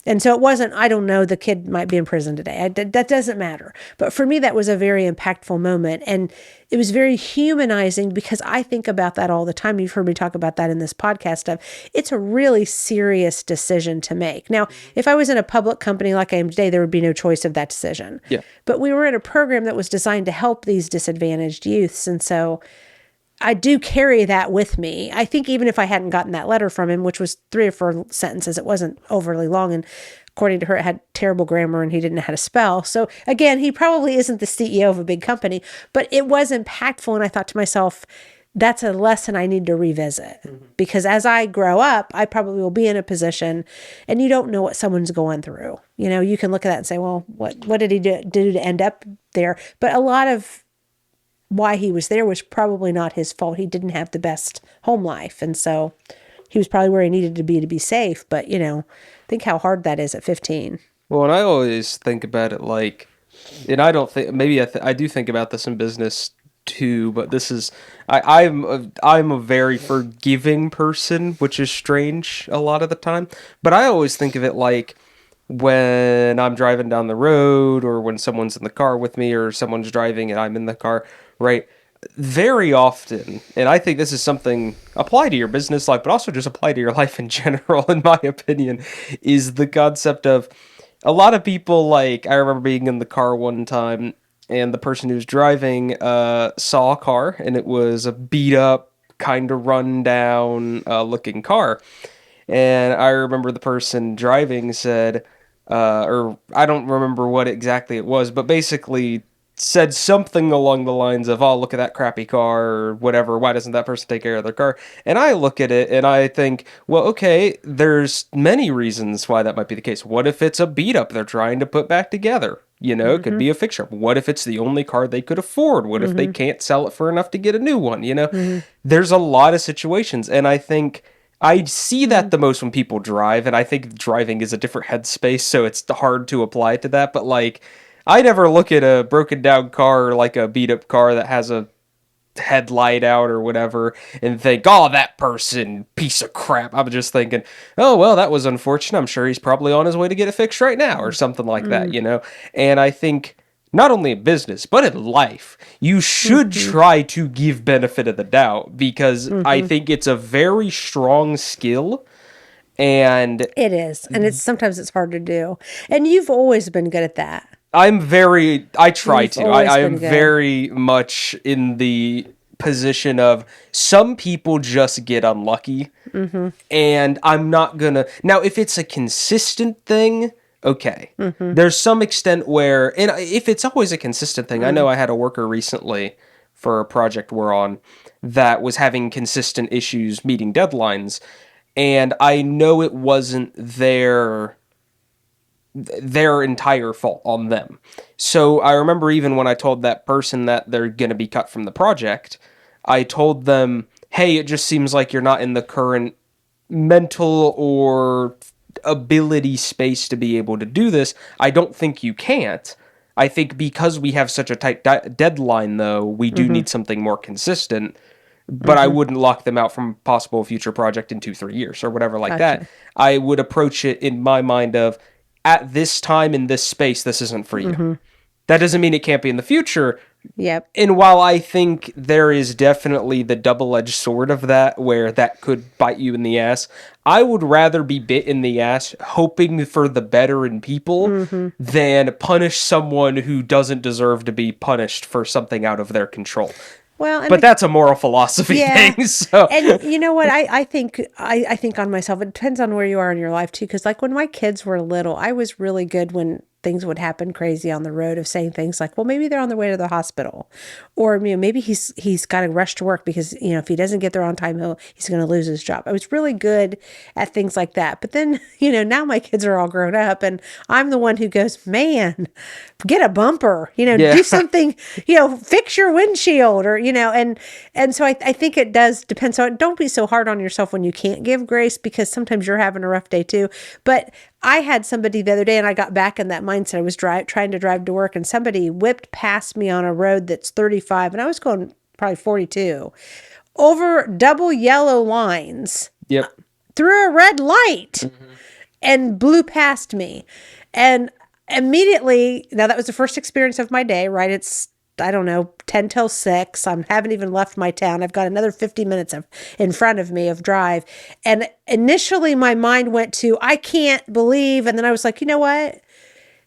And so it wasn't, I don't know, the kid might be in prison today. That doesn't matter. But for me, that was a very impactful moment. And it was very humanizing because I think about that all the time. You've heard me talk about that in this podcast. It's a really serious decision to make. Now, if I was in a public company like I am today, there would be no choice of that decision.
Yeah.
But we were in a program that was designed to help these disadvantaged youths. And so I do carry that with me. I think even if I hadn't gotten that letter from him, which was 3 or 4 sentences, it wasn't overly long. And according to her, it had terrible grammar and he didn't know how to spell. So again, he probably isn't the CEO of a big company, but it was impactful. And I thought to myself, that's a lesson I need to revisit because as I grow up, I probably will be in a position and you don't know what someone's going through. You can look at that and say, well, what did he do to end up there? But a lot of why he was there was probably not his fault. He didn't have the best home life. And so he was probably where he needed to be safe. But, think how hard that is at 15.
Well, and I always think about it like, and I don't think, maybe I do think about this in business too, but this is, I'm a very forgiving person, which is strange a lot of the time. But I always think of it like, when I'm driving down the road or when someone's in the car with me or someone's driving and I'm in the car, right? Very often, and I think this is something apply to your business life, but also just apply to your life in general, in my opinion, is the concept of a lot of people, like, I remember being in the car one time and the person who's driving saw a car and it was a beat up, kind of run down looking car. And I remember the person driving said, or I don't remember what exactly it was, but basically said something along the lines of, "Oh, look at that crappy car," or whatever. Why doesn't that person take care of their car? And I look at it and I think, well, okay, there's many reasons why that might be the case. What if it's a beat up they're trying to put back together? You know, it could
Mhm.
be a fixture. What if it's the only car they could afford? What if they
Mhm.
can't sell it for enough to get a new one? You know,
Mhm.
there's a lot of situations. And I think I see that
Mhm.
the most when people drive. And I think driving is a different headspace. So it's hard to apply to that. But like, I never look at a broken down car or like a beat up car that has a headlight out or whatever and think, oh, that person, piece of crap. I'm just thinking, oh, well, that was unfortunate. I'm sure he's probably on his way to get it fixed right now or something like that,
Mhm.
you know? And I think not only in business, but in life, you should
Mhm.
try to give benefit of the doubt because I
Mhm.
think it's a very strong skill. And
It is, and it's sometimes it's hard to do. And you've always been good at that.
I try
You've
to.
always
I
been
am
good.
very much in the position of some people just get unlucky,
Mhm.
and I'm not gonna. Now, if it's a consistent thing, okay.
Mhm.
There's some extent where, and if it's always a consistent thing, I know
Mhm.
I had a worker recently for a project we're on that was having consistent issues meeting deadlines, and I know it wasn't their entire fault on them. So I remember even when I told that person that they're going to be cut from the project, I told them, hey, it just seems like you're not in the current mental or ability space to be able to do this. I don't think you can't. I think because we have such a tight deadline, though, we do
Mhm.
need something more consistent. But I
Mhm.
wouldn't lock them out from a possible future project in 2, 3 years or whatever like that.
Gotcha.
I would approach it in my mind of, at this time in this space, this isn't for you.
Mhm.
That doesn't mean it can't be in the future.
Yep.
And while I think there is definitely the double edged sword of that, where that could bite you in the ass, I would rather be bit in the ass hoping for the better in people
Mhm.
than punish someone who doesn't deserve to be punished for something out of their control.
Well, and
But that's a moral philosophy
yeah.
thing. So,
And you know what? I think on myself. It depends on where you are in your life too. Because like when my kids were little, I was really good when things would happen crazy on the road of saying things like, "Well, maybe they're on their way to the hospital," or maybe he's got to rush to work because if he doesn't get there on time, he's going to lose his job. I was really good at things like that. But then now my kids are all grown up, and I'm the one who goes, "Man, get a bumper,
yeah.
do something, fix your windshield or, and so I think it does depend. So don't be so hard on yourself when you can't give grace because sometimes you're having a rough day too. But I had somebody the other day and I got back in that mindset. I was trying to drive to work and somebody whipped past me on a road that's 35 and I was going probably 42 over double yellow lines
Yep.
through a red light
Mhm.
and blew past me. And immediately, now that was the first experience of my day, right? It's, I don't know, 10 till 6. I haven't even left my town. I've got another 50 minutes in front of me of drive. And initially, my mind went to, I can't believe. And then I was like, you know what?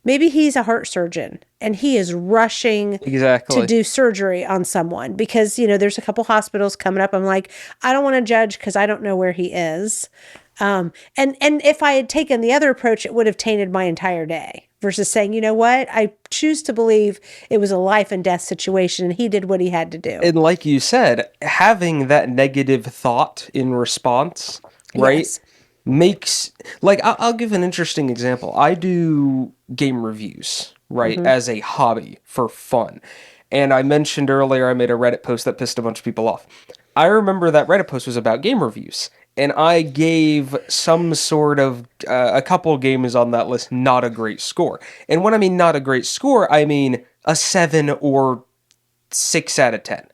Maybe he's a heart surgeon and he is rushing to
Exactly.
do surgery on someone because, there's a couple hospitals coming up. I'm like, I don't want to judge because I don't know where he is. And if I had taken the other approach, it would have tainted my entire day versus saying, you know what? I choose to believe it was a life and death situation and he did what he had to do.
And like you said, having that negative thought in response, right,
Yes.
makes, like, I'll give an interesting example. I do game reviews, right,
Mm-hmm.
as a hobby for fun. And I mentioned earlier I made a Reddit post that pissed a bunch of people off. I remember that Reddit post was about game reviews. And I gave some sort of, a couple games on that list not a great score. And when I mean not a great score, I mean a 7 or 6 out of 10.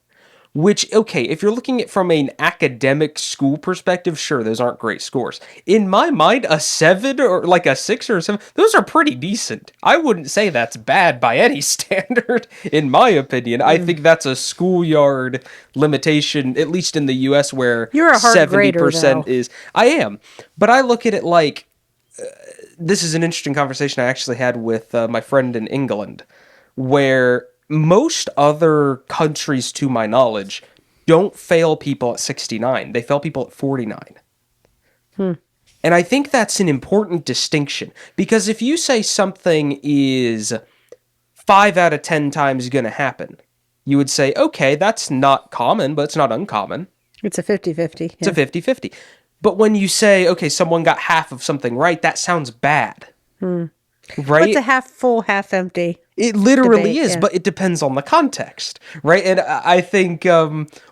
Which, okay, if you're looking at from an academic school perspective, sure, those aren't great scores. In my mind, a 7 or like a 6 or a 7, those are pretty decent. I wouldn't say that's bad by any standard, in my opinion. I
Mm.
think that's a schoolyard limitation, at least in the US, where
You're a hard grader,
70%
though.
is. I am. But I look at it like, this is an interesting conversation I actually had with my friend in England, where most other countries, to my knowledge, don't fail people at 69. They fail people at 49.
Hmm.
And I think that's an important distinction because if you say something is 5 out of 10 times going to happen. You would say, okay, that's not common, but it's not uncommon.
It's a 50-50.
It's a 50-50. But when you say, okay, someone got half of something right, that sounds bad.
What's a
Right?
half full, half empty
It literally
debate?
is,
Yeah.
but it depends on the context, right? And I think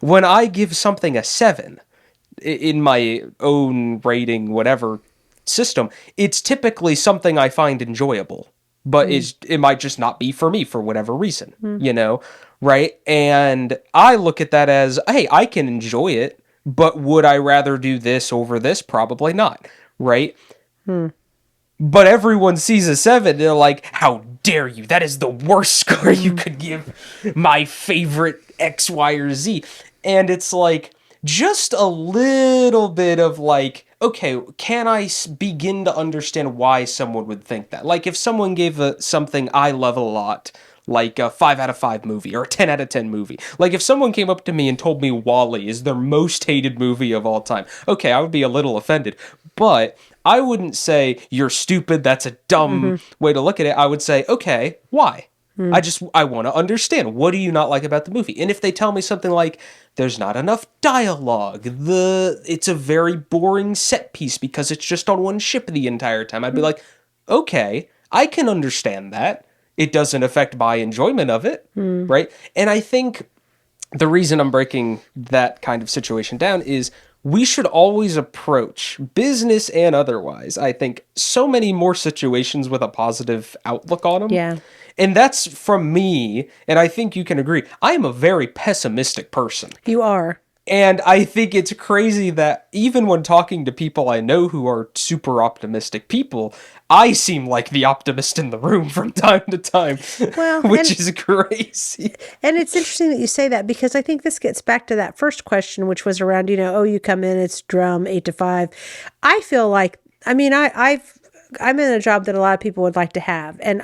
when I give something a 7 in my own rating, whatever system, it's typically something I find enjoyable, but it might just not be for me for whatever reason, right? And I look at that as, hey, I can enjoy it, but would I rather do this over this? Probably not, right? But everyone sees a 7, they're like, how dare you? That is the worst score you could give my favorite X, Y, or Z. And it's like, just a little bit of like, okay, can I begin to understand why someone would think that? Like, if someone gave something I love a lot, like a 5 out of 5 movie or a 10 out of 10 movie. Like, if someone came up to me and told me Wall-E is their most hated movie of all time, okay, I would be a little offended. But I wouldn't say, you're stupid, that's a dumb way to look at it. I would say, okay, why? I want to understand. What do you not like about the movie? And if they tell me something like, there's not enough dialogue, it's a very boring set piece because it's just on one ship the entire time, I'd be like, okay, I can understand that. It doesn't affect my enjoyment of it, right? And I think the reason I'm breaking that kind of situation down is we should always approach business and otherwise, I think, so many more situations with a positive outlook on them.
Yeah.
And that's from me, and I think you can agree, I am a very pessimistic person.
You are.
And I think it's crazy that even when talking to people I know who are super optimistic people, I seem like the optimist in the room from time to time,
Well,
which is crazy.
and it's interesting that you say that, because I think this gets back to that first question, which was around, oh, you come in, it's drum 8 to 5. I feel like, I mean, I'm in a job that a lot of people would like to have. And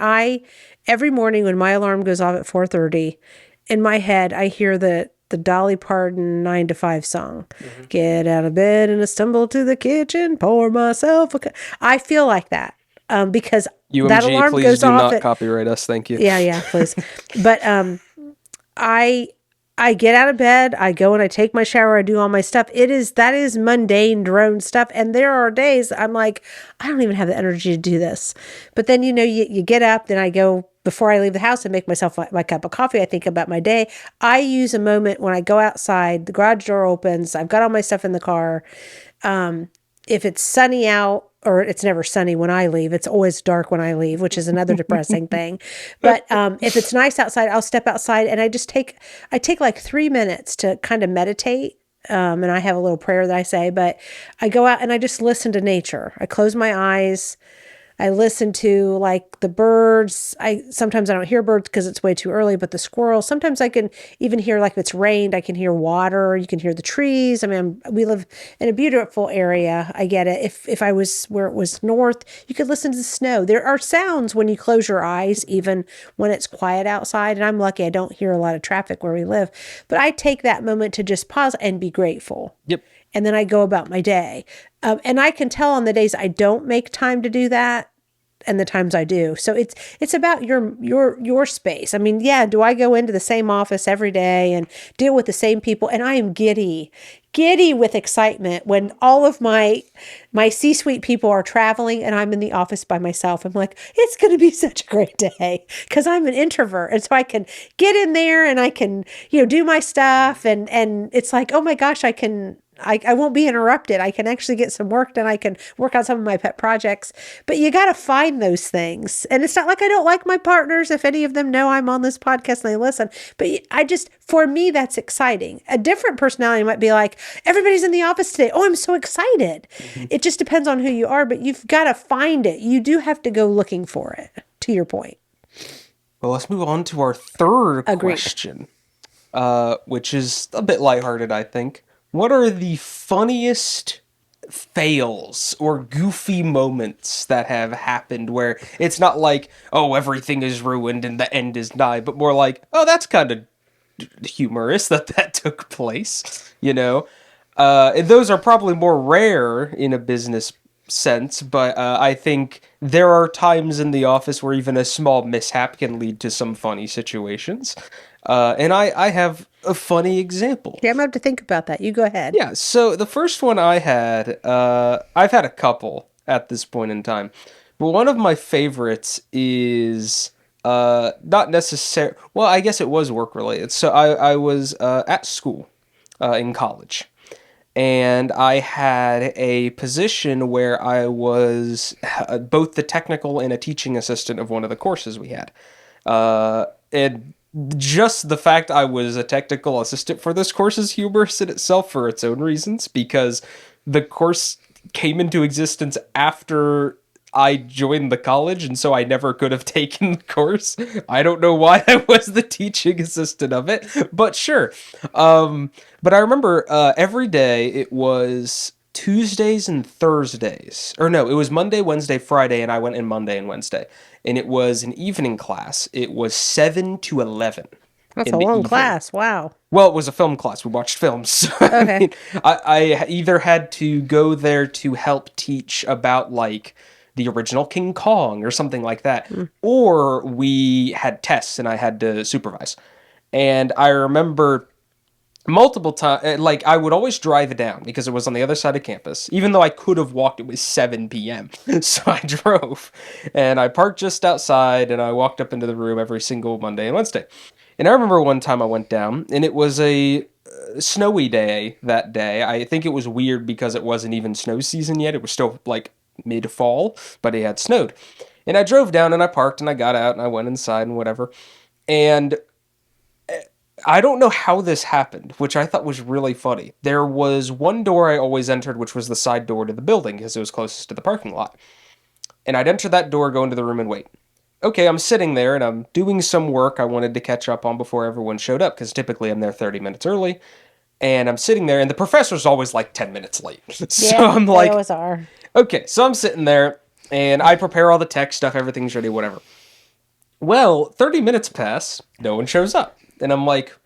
every morning when my alarm goes off at 4:30, in my head, I hear the Dolly Parton 9 to 5 song. Get out of bed and I stumble to the kitchen, pour myself I feel like that. Because that
UMG,
alarm
please
goes
do
off
not
at,
copyright us. Thank you.
yeah, please. But I I get out of bed, I go and I take my shower, I do all my stuff. That is mundane drone stuff. And there are days I'm like, I don't even have the energy to do this. But then, you get up, then I go, before I leave the house, and make myself my cup of coffee. I think about my day. I use a moment when I go outside, the garage door opens, I've got all my stuff in the car. If it's sunny out, or it's never sunny when I leave, it's always dark when I leave, which is another depressing thing. But if it's nice outside, I'll step outside and I take like 3 minutes to kind of meditate. And I have a little prayer that I say, but I go out and I just listen to nature. I close my eyes. I listen to like the birds. Sometimes I don't hear birds because it's way too early, but the squirrels, sometimes I can even hear, like if it's rained, I can hear water. You can hear the trees. I mean, we live in a beautiful area. I get it. If I was where it was north, you could listen to the snow. There are sounds when you close your eyes, even when it's quiet outside. And I'm lucky I don't hear a lot of traffic where we live, but I take that moment to just pause and be grateful.
Yep.
And then I go about my day. And I can tell on the days I don't make time to do that and the times I do. So it's about your space. I mean, yeah, do I go into the same office every day and deal with the same people? And I am giddy with excitement when all of my C-suite people are traveling and I'm in the office by myself. I'm like, it's going to be such a great day because I'm an introvert. And so I can get in there and I can, do my stuff. And it's like, oh my gosh, I won't be interrupted. I can actually get some work done. I can work on some of my pet projects. But you got to find those things. And it's not like I don't like my partners. If any of them know I'm on this podcast and they listen. But for me, that's exciting. A different personality might be like, everybody's in the office today. Oh, I'm so excited. Mm-hmm. It just depends on who you are. But you've got to find it. You do have to go looking for it, to your point.
Well, let's move on to our third question, which is a bit lighthearted, I think. What are the funniest fails or goofy moments that have happened where it's not like, oh, everything is ruined and the end is nigh, but more like, oh, that's kind of humorous that took place, And those are probably more rare in a business sense, but I think there are times in the office where even a small mishap can lead to some funny situations. And I have a funny example.
Yeah, I'm gonna have to think about that. You go ahead.
Yeah, so the first one I had, I've had a couple at this point in time, but one of my favorites is not necessarily, well, I guess it was work related. So I was at school in college, and I had a position where I was both the technical and a teaching assistant of one of the courses we had. And just the fact I was a technical assistant for this course is humorous in itself for its own reasons, because the course came into existence after I joined the college, and so I never could have taken the course. I don't know why I was the teaching assistant of it, but sure. But I remember every day it was Tuesdays and Thursdays. Or no, it was Monday, Wednesday, Friday, and I went in Monday and Wednesday. And it was an evening class. It was 7 to 11
That's a
in the
long
evening.
class. Wow.
Well, it was a film class. We watched films. So, I
Okay.
mean, I either had to go there to help teach about like the original King Kong or something like that, or we had tests and I had to supervise. And I remember multiple times, like I would always drive down because it was on the other side of campus, even though I could have walked. It was 7 p.m. So I drove and I parked just outside and I walked up into the room every single Monday and Wednesday. And I remember one time I went down and it was a snowy day that day. I think it was weird because it wasn't even snow season yet. It was still like mid fall, but it had snowed. And I drove down and I parked and I got out and I went inside and whatever. And I don't know how this happened, which I thought was really funny. There was one door I always entered, which was the side door to the building because it was closest to the parking lot. And I'd enter that door, go into the room, and wait. Okay, I'm sitting there and I'm doing some work I wanted to catch up on before everyone showed up because typically I'm there 30 minutes early. And I'm sitting there, and the professor's always like 10 minutes late. So
Yeah,
I'm
they
like,
always are.
okay, so I'm sitting there and I prepare all the tech stuff, everything's ready, whatever. Well, 30 minutes pass, no one shows up. And I'm like,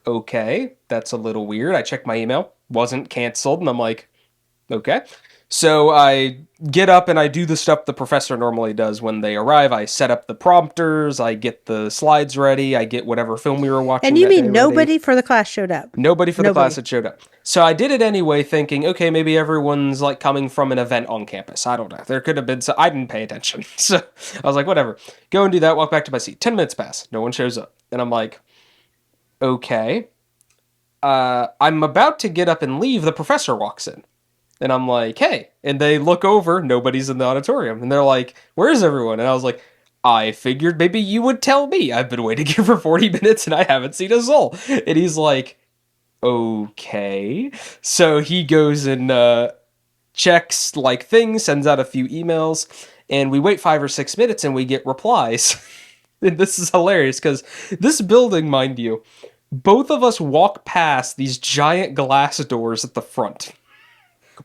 okay, that's a little weird. I checked my email, wasn't canceled, and I'm like, okay. So I get up and I do the stuff the professor normally does when they arrive. I set up the prompters, I get the slides ready, I get whatever film we were
And
watching
you
that day
mean
ready.
nobody for the class showed up?
Nobody for the class
Nobody.
had showed up. So I did it anyway, thinking, okay, maybe everyone's like coming from an event on campus. I don't know. There could have been I didn't pay attention. So I was like, whatever. Go and do that, walk back to my seat. 10 minutes pass. No one shows up. And I'm like, okay. I'm about to get up and leave. The professor walks in. And I'm like, hey. And they look over. Nobody's in the auditorium. And they're like, where's everyone? And I was like, I figured maybe you would tell me. I've been waiting here for 40 minutes and I haven't seen a soul. And he's like, okay. So he goes and checks like things, sends out a few emails. And we wait 5 or 6 minutes and we get replies. And this is hilarious because this building, mind you, both of us walk past these giant glass doors at the front.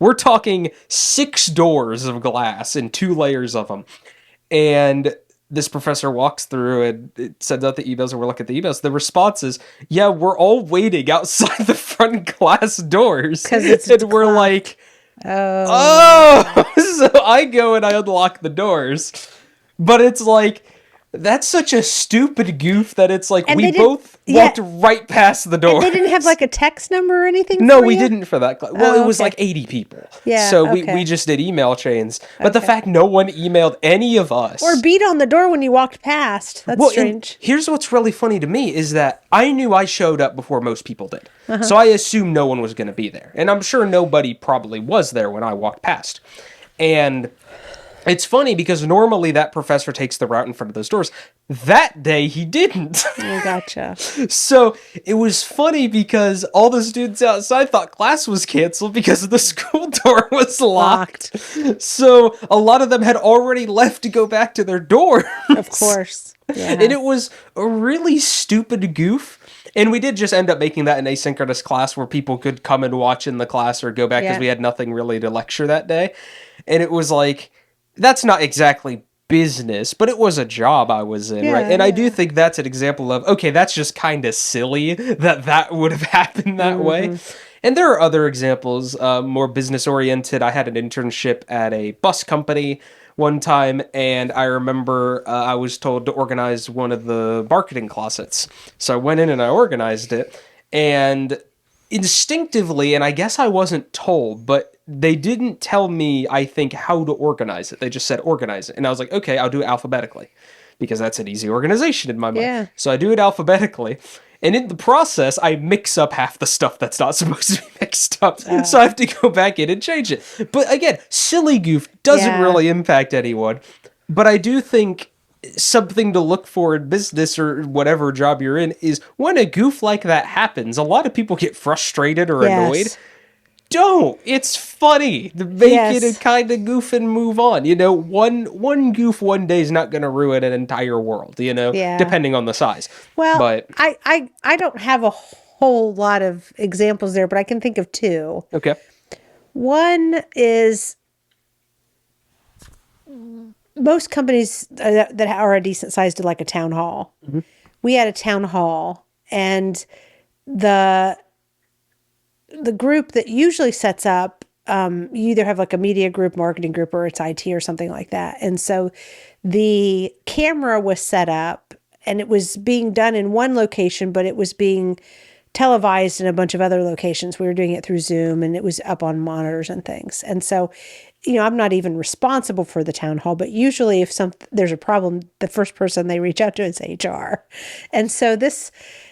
We're talking 6 doors of glass and 2 layers of them. And this professor walks through and it sends out the emails and we're looking at the emails. The response is, yeah, we're all waiting outside the front glass doors.
'Cause it's
and we're like,
Oh.
oh, so I go and I unlock the doors. But it's like, that's such a stupid goof that it's like
And
we
they didn't-
both walked right past the door.
They didn't have like a text number or anything
No,
for
we
you?
didn't for that. Well,
Oh,
it was
okay.
like 80 people.
Yeah,
So we
okay.
just did email chains. But the
Okay.
fact no one emailed any of us.
Or beat on the door when you walked past. That's
Well, and
strange.
here's what's really funny to me is that I knew I showed up before most people did.
Uh-huh.
So I assumed no one was going to be there. And I'm sure nobody probably was there when I walked past. And it's funny because normally that professor takes the route in front of those doors. That day he didn't.
I gotcha.
So it was funny because all the students outside thought class was canceled because the school door was locked. So a lot of them had already left to go back to their dorms.
Of course. Yeah.
And it was a really stupid goof. And we did just end up making that an asynchronous class where people could come and watch in the class or go back because
Yeah.
we had nothing really to lecture that day. And it was like, that's not exactly business, but it was a job I was in, right?
Yeah,
And I do
yeah.
think that's an example of, okay, that's just kind of silly that that would have happened that way. And there are other examples, more business oriented. I had an internship at a bus company one time, and I remember I was told to organize one of the marketing closets. So I went in and I organized it, and instinctively, and I guess I wasn't told, but they didn't tell me, I think, how to organize it. They just said organize it. And I was like, okay, I'll do it alphabetically because that's an easy organization in my mind.
Yeah.
So I do it alphabetically. And in the process, I mix up half the stuff that's not supposed to be mixed up. So I have to go back in and change it. But again, silly goof doesn't
Yeah.
really impact anyone. But I do think something to look for in business or whatever job you're in is when a goof like that happens, a lot of people get frustrated or annoyed.
Yes.
Don't. It's funny. Make it a
Yes.
kind of goof and move on. One goof one day is not going to ruin an entire world,
Yeah.
depending on the size.
Well,
But
I don't have a whole lot of examples there, but I can think of two.
okay.
One is most companies that are a decent size do like a town hall. We had a town hall, and the the group that usually sets up, you either have like a media group, marketing group, or it's IT or something like that. And so the camera was set up, and it was being done in one location, but it was being televised in a bunch of other locations. We were doing it through Zoom, and it was up on monitors and things. And so, I'm not even responsible for the town hall, but usually if there's a problem, the first person they reach out to is HR. And so this,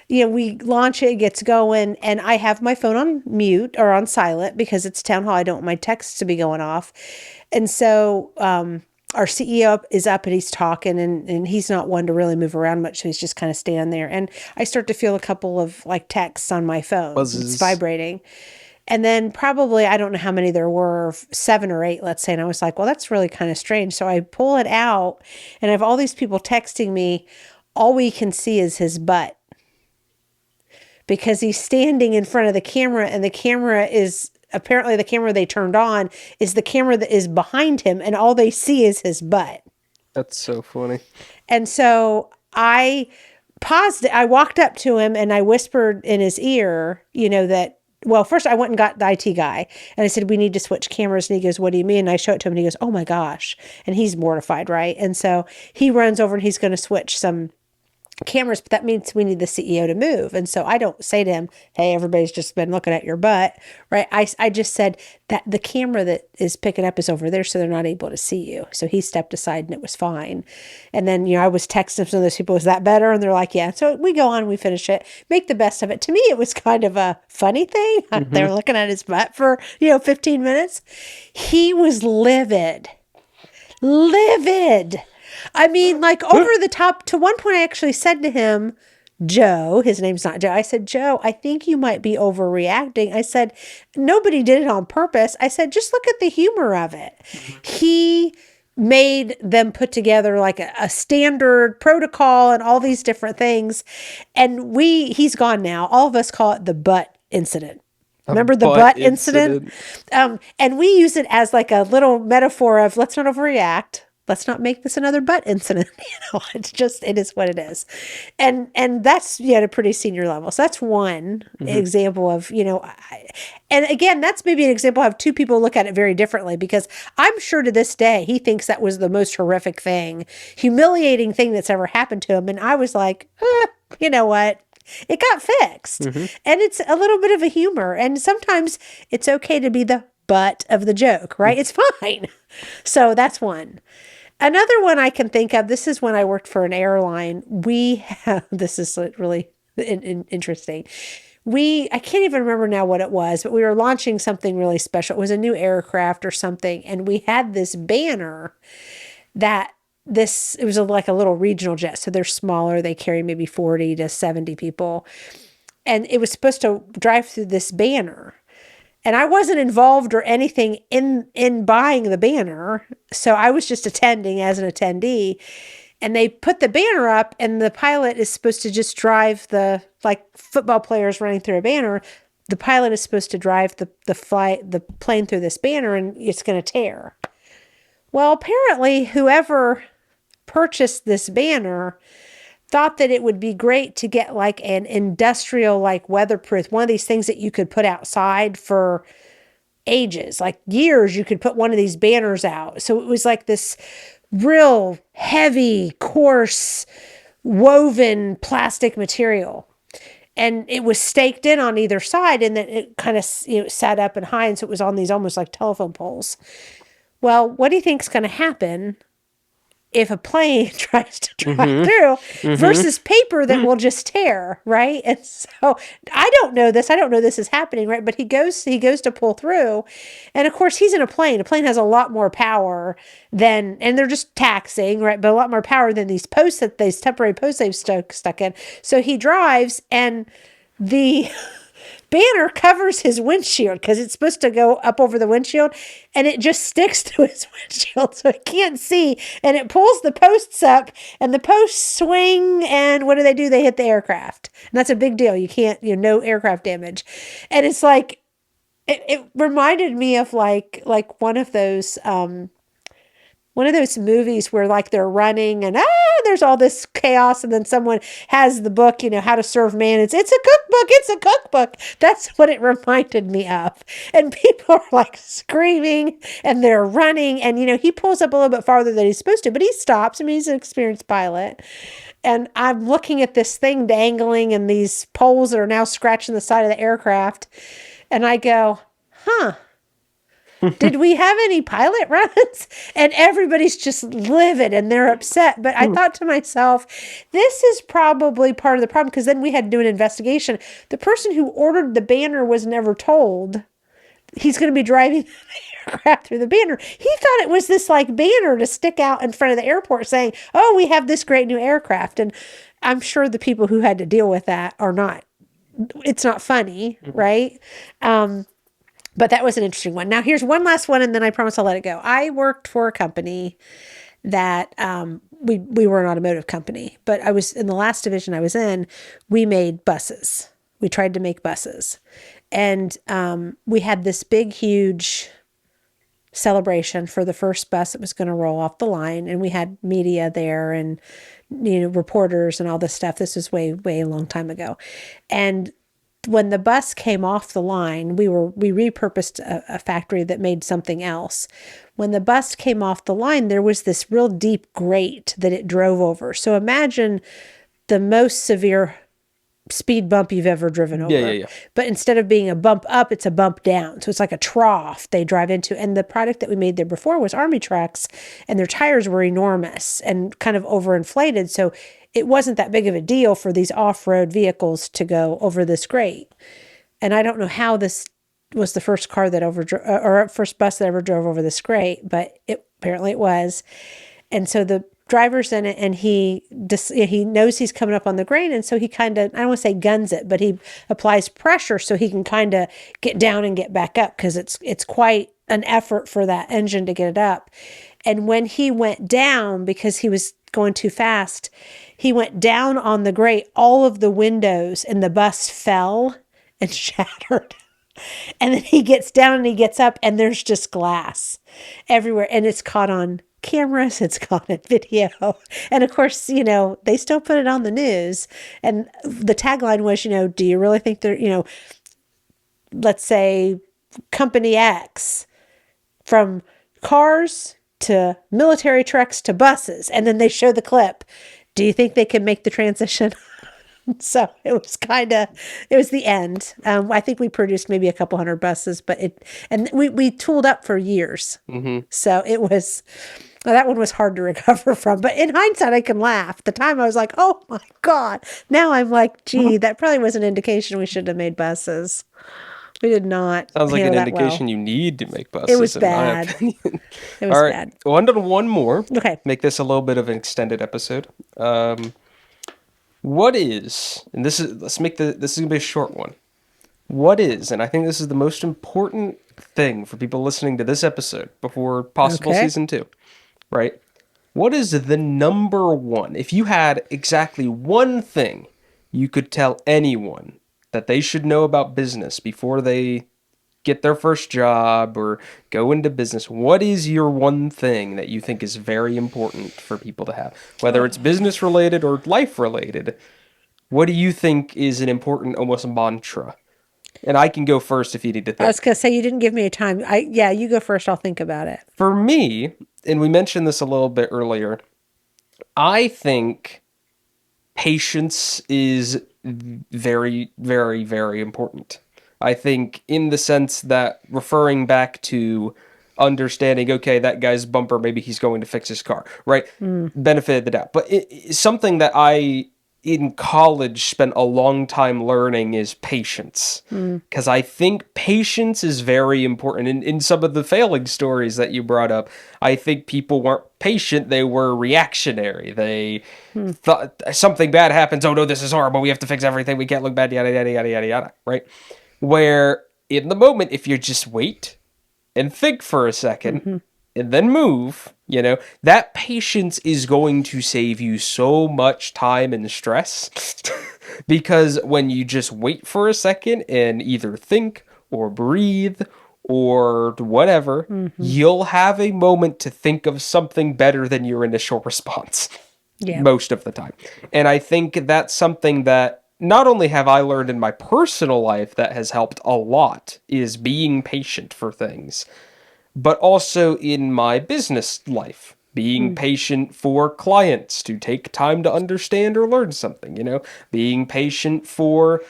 we launch it, gets going, and I have my phone on mute or on silent because it's town hall. I don't want my texts to be going off. And so, our CEO is up and he's talking, and he's not one to really move around much. So he's just kind of standing there. And I start to feel a couple of like texts on my phone. It's
Buzzes.
vibrating. And then probably, I don't know how many there were, 7 or 8, let's say. And I was like, well, that's really kind of strange. So I pull it out, and I have all these people texting me. All we can see is his butt because he's standing in front of the camera, and the camera is apparently the camera they turned on is the camera that is behind him, and all they see is his butt.
That's so funny.
And so I paused it. I walked up to him and I whispered in his ear, that, well, first I went and got the IT guy and I said, we need to switch cameras. And he goes, what do you mean? And I show it to him and he goes, oh my gosh. And he's mortified, right? And so he runs over and he's going to switch some cameras, but that means we need the CEO to move. And so I don't say to him, hey, everybody's just been looking at your butt, right? I just said that the camera that is picking up is over there, so they're not able to see you. So he stepped aside and it was fine. And then, I was texting some of those people, is that better? And they're like, yeah. So we go on, we finish it, make the best of it. To me, it was kind of a funny thing. They're looking at his butt for, 15 minutes. He was livid. Livid. I mean, like over the top. To one point, I actually said to him, Joe, his name's not Joe. I said, Joe, I think you might be overreacting. I said, nobody did it on purpose. I said, just look at the humor of it. He made them put together like a standard protocol and all these different things. And he's gone now. All of us call it the butt incident. Remember the butt incident? And we use it as like a little metaphor of let's not overreact. Let's not make this another butt incident. It is what it is. And that's at a pretty senior level. So that's one example of, and again, that's maybe an example of two people look at it very differently, because I'm sure to this day, he thinks that was the most horrific thing, humiliating thing that's ever happened to him. And I was like, you know what? It got fixed. And it's a little bit of a humor. And sometimes it's okay to be the butt of the joke, right? It's fine. So that's one. Another one I can think of, this is when I worked for an airline. This is really interesting. I can't even remember now what it was, but we were launching something really special. It was a new aircraft or something. And we had this banner it was like a little regional jet. So they're smaller. They carry maybe 40 to 70 people. And it was supposed to drive through this banner. And I wasn't involved or anything in buying the banner. So I was just attending as an attendee. And they put the banner up, and the pilot is supposed to just drive like football players running through a banner. The pilot is supposed to drive the plane through this banner, and it's going to tear. Well, apparently whoever purchased this banner thought that it would be great to get like an industrial, like weatherproof, one of these things that you could put outside for ages, like years. You could put one of these banners out. So it was like this real heavy, coarse, woven plastic material. And it was staked in on either side, and then it kind of sat up and high, and so it was on these almost like telephone poles. Well, what do you think's going to happen if a plane tries to drive through versus paper that will just tear, right? And so I don't know this. I don't know this is happening, right? But he goes to pull through. And of course he's in a plane. A plane has a lot more power than, and they're just taxing, right? But a lot more power than these posts that these temporary posts they've stuck in. So he drives, and the banner covers his windshield because it's supposed to go up over the windshield, and it just sticks to his windshield so he can't see, and it pulls the posts up, and the posts swing, and what do? They hit the aircraft, and that's a big deal. You can't, no aircraft damage. And it's like it reminded me of like one of those movies where like they're running and there's all this chaos, and then someone has the book, How to Serve Man. It's a cookbook. It's a cookbook. That's what it reminded me of. And people are like screaming and they're running, and he pulls up a little bit farther than he's supposed to, but he stops. I mean, he's an experienced pilot. And I'm looking at this thing dangling and these poles that are now scratching the side of the aircraft. And I go, huh. Did we have any pilot runs? And everybody's just livid and they're upset. But I thought to myself, this is probably part of the problem, because then we had to do an investigation. The person who ordered the banner was never told he's going to be driving the aircraft through the banner. He thought it was this like banner to stick out in front of the airport saying, oh, we have this great new aircraft. And I'm sure the people who had to deal with that are not, it's not funny, right? But that was an interesting one. Now, here's one last one, and then I promise I'll let it go. I worked for a company that we were an automotive company, but I was in the last division I was in. We made buses. We tried to make buses, and we had this big, huge celebration for the first bus that was going to roll off the line, and we had media there and reporters and all this stuff. This was way, way a long time ago, and when the bus came off the line, we repurposed a factory that made something else. When the bus came off the line, there was this real deep grate that it drove over. So imagine the most severe speed bump you've ever driven over.
Yeah.
But instead of being a bump up, it's a bump down. So it's like a trough they drive into. And the product that we made there before was Army trucks, and their tires were enormous and kind of overinflated. So it wasn't that big of a deal for these off-road vehicles to go over this grate. And I don't know how this was the first car that or first bus that ever drove over this grate, but apparently it was. And so the driver's in it, and he knows he's coming up on the grate, and so he kind of, I don't want to say guns it, but he applies pressure so he can kind of get down and get back up, because it's quite an effort for that engine to get it up. And when he went down, because he was going too fast, he went down on the grate. All of the windows in the bus fell and shattered. And then he gets down and he gets up, and there's just glass everywhere. And it's caught on cameras, it's caught on video. And of course, they still put it on the news. And the tagline was, do you really think they're, let's say Company X, from cars to military trucks to buses. And then they show the clip. Do you think they can make the transition? So it was the end. I think we produced maybe a couple hundred buses, but we tooled up for years. So that one was hard to recover from. But in hindsight, I can laugh. At the time, I was like, oh my God. Now I'm like, gee, that probably was an indication we should have made buses. We did not.
Sounds like an
that
indication
well.
you need to make buses.
It was
in my
bad.
opinion.
It was
All right.
bad.
Well, I'm done one more.
Okay.
Make this a little bit of an extended episode. What is, and this is gonna be a short one. What is, and I think this is the most important thing for people listening to this episode before possible season 2, right? What is the number one, if you had exactly one thing you could tell anyone that they should know about business before they get their first job or go into business, what is your one thing that you think is very important for people to have? Whether it's business related or life related, what do you think is an important almost mantra? And I can go first if you need to
I was
think.
going to say you didn't give me a time. Yeah, you go first. I'll think about it.
For me, and we mentioned this a little bit earlier, I think patience is very, very, very important. I think, in the sense that referring back to understanding, okay, that guy's bumper, maybe he's going to fix his car, right?
Mm,
Benefit of the doubt. But something that I, in college, spent a long time learning is patience.
mm,
Because I think patience is very important. In some of the failing stories that you brought up, I think people weren't patient, they were reactionary. They
mm.
thought something bad happens, oh no, this is horrible, we have to fix everything, we can't look bad, yada, yada, yada, yada, yada, right? Where in the moment, if you just wait and think for a second
Mm-hmm.
and then move, that patience is going to save you so much time and stress. Because when you just wait for a second and either think or breathe or whatever,
Mm-hmm.
you'll have a moment to think of something better than your initial response
Yeah.
most of the time. And I think that's something that not only have I learned in my personal life that has helped a lot, is being patient for things, but also in my business life, being
Mm.
patient for clients to take time to understand or learn something, being patient for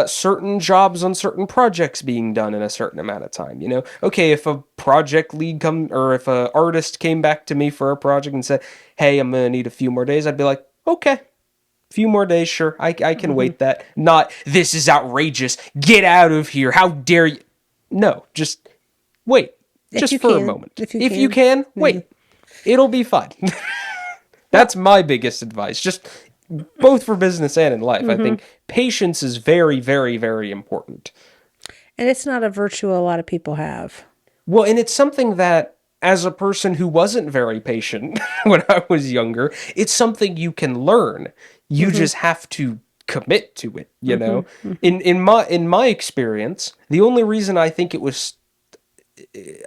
certain jobs on certain projects being done in a certain amount of time. Okay, if a project lead or if a artist came back to me for a project and said, hey, I'm gonna need a few more days, I'd be like, okay, few more days, sure, I can
Mm-hmm.
wait that. Not, this is outrageous, get out of here, how dare you. No, just wait,
If
just
you
for a
can,
moment.
if you
If you
can.
can,
Yeah.
wait. It'll be fine.
Well,
That's my biggest advice. Just both for business and in life. I
mm-hmm.
think patience is very, very, very important.
And it's not a virtue a lot of people have.
Well, and it's something that, as a person who wasn't very patient when I was younger, it's something you can learn. You
Mm-hmm.
just have to commit to it,
Mm-hmm. Mm-hmm.
In my experience, the only reason I think it was,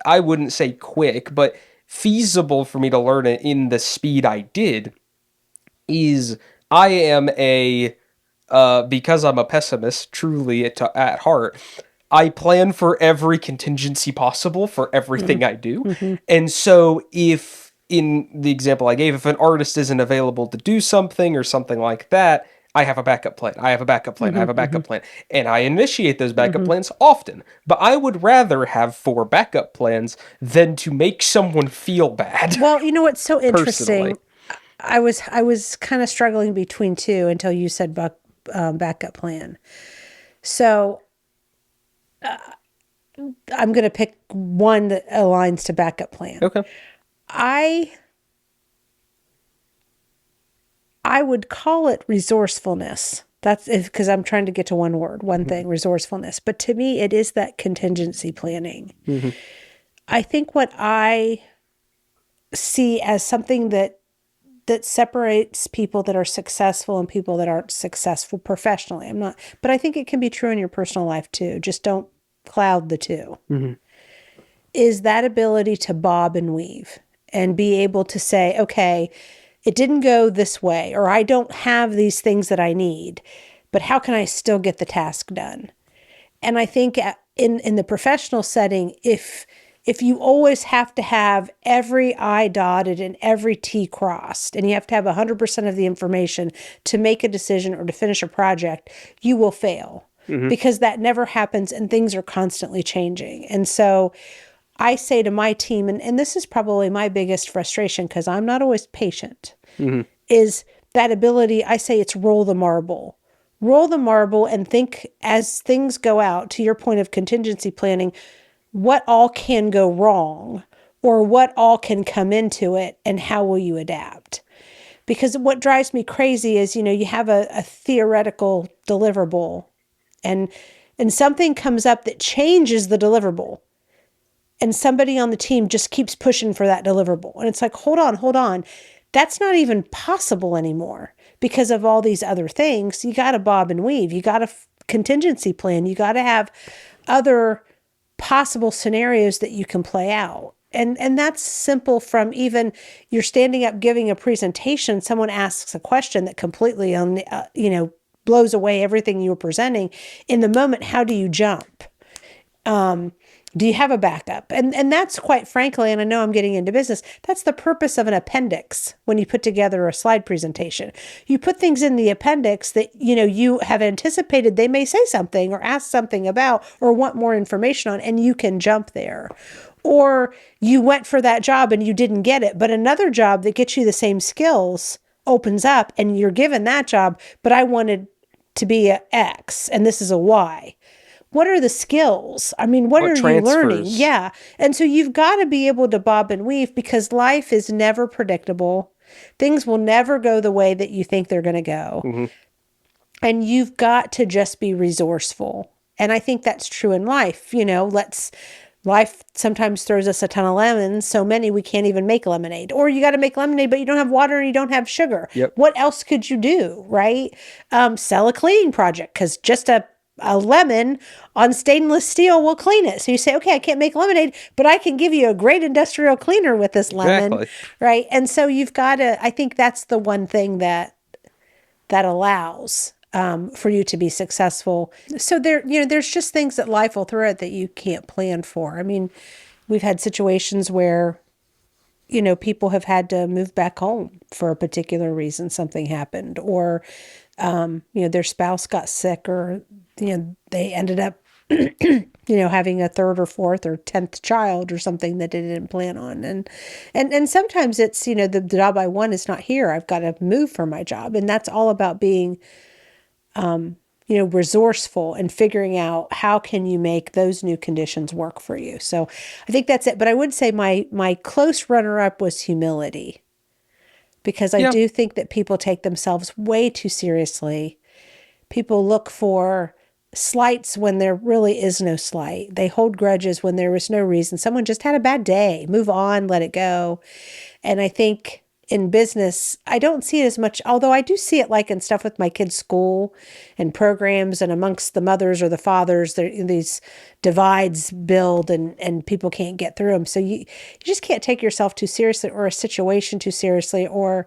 I wouldn't say quick, but feasible for me to learn it in the speed I did, is I am because I'm a pessimist, truly at heart, I plan for every contingency possible for everything I do.
Mm-hmm.
And so, if, in the example I gave, if an artist isn't available to do something or something like that, I have a backup plan. I have a backup plan. I have a
Mm-hmm.
backup plan. And I initiate those backup
Mm-hmm.
plans often. But I would rather have 4 backup plans than to make someone feel bad,
Well, you know what's so
personally.
interesting? I was kind of struggling between two until you said backup plan. So I'm going to pick one that aligns to backup plan.
Okay.
I I would call it resourcefulness. That's because I'm trying to get to one word, one thing, resourcefulness. But to me, it is that contingency planning.
Mm-hmm.
I think what I see as something that separates people that are successful and people that aren't successful professionally. I'm not, but I think it can be true in your personal life too. Just don't cloud the two.
Mm-hmm.
Is that ability to bob and weave and be able to say, okay, it didn't go this way, or I don't have these things that I need, but how can I still get the task done? And I think in the professional setting, if you always have to have every I dotted and every T crossed, and you have to have 100% of the information to make a decision or to finish a project, you will fail
Mm-hmm.
because that never happens and things are constantly changing. And so I say to my team, and this is probably my biggest frustration because I'm not always patient,
Mm-hmm.
is that ability. I say it's roll the marble. Roll the marble and think as things go out, to your point of contingency planning, what all can go wrong or what all can come into it and how will you adapt? Because what drives me crazy is, you have a theoretical deliverable and something comes up that changes the deliverable and somebody on the team just keeps pushing for that deliverable. And it's like, hold on, hold on. That's not even possible anymore because of all these other things. You got to bob and weave. You got to contingency plan. You got to have other possible scenarios that you can play out. And that's simple from even you're standing up giving a presentation, someone asks a question that completely, blows away everything you were presenting. In the moment, how do you jump? Do you have a backup? And that's quite frankly, and I know I'm getting into business, that's the purpose of an appendix when you put together a slide presentation. You put things in the appendix that you have anticipated they may say something or ask something about or want more information on, and you can jump there. Or you went for that job and you didn't get it, but another job that gets you the same skills opens up and you're given that job, but I wanted to be a X and this is a Y. What are the skills? I mean, what
What
are you learning?
transfers?
Yeah. And so you've got to be able to bob and weave because life is never predictable. Things will never go the way that you think they're going to go.
Hmm.
And you've got to just be resourceful. And I think that's true in life. Life sometimes throws us a ton of lemons, so many we can't even make lemonade. Or you got to make lemonade, but you don't have water and you don't have sugar.
Yep.
What else could you do, right? Sell a cleaning project because just a lemon on stainless steel will clean it. So you say, okay, I can't make lemonade, but I can give you a great industrial cleaner with this lemon,
Exactly.
right? And so you've got to, I think that's the one thing that allows for you to be successful. So there's just things that life will throw at that you can't plan for. I mean, we've had situations where, people have had to move back home for a particular reason, something happened, or, their spouse got sick, or, they ended up, having a third or fourth or 10th child or something that they didn't plan on. And sometimes it's, the job I want is not here. I've got to move for my job. And that's all about being resourceful and figuring out how can you make those new conditions work for you. So I think that's it. But I would say my close runner up was humility, because I
Yeah.
do think that people take themselves way too seriously. People look for slights when there really is no slight. They hold grudges when there was no reason. Someone just had a bad day. Move on, let it go. And I think in business, I don't see it as much, although I do see it like in stuff with my kids' school and programs and amongst the mothers or the fathers, these divides build and people can't get through them. So you just can't take yourself too seriously or a situation too seriously or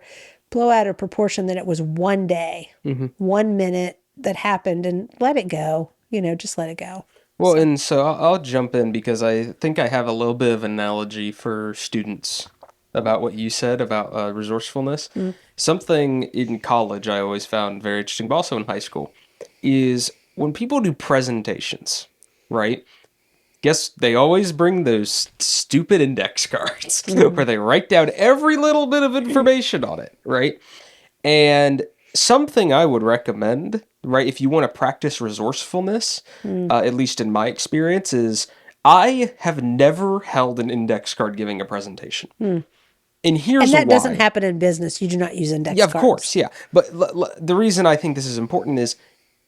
blow out of proportion that it was one day,
Hmm.
1 minute that happened, and let it go, just let it go.
Well,
So,
and so I'll jump in because I think I have a little bit of analogy for students about what you said about resourcefulness.
mm,
Something in college I always found very interesting, but also in high school, is when people do presentations, right? Guess they always bring those stupid index cards
mm,
where they write down every little bit of information on it, right? And something I would recommend, right, if you want to practice resourcefulness,
mm.
at least in my experience, is I have never held an index card giving a presentation.
Mm.
And
And
here's
that doesn't
why.
happen in business. You do not use
Yeah,
index
of course,
cards.
yeah. But the reason I think this is important is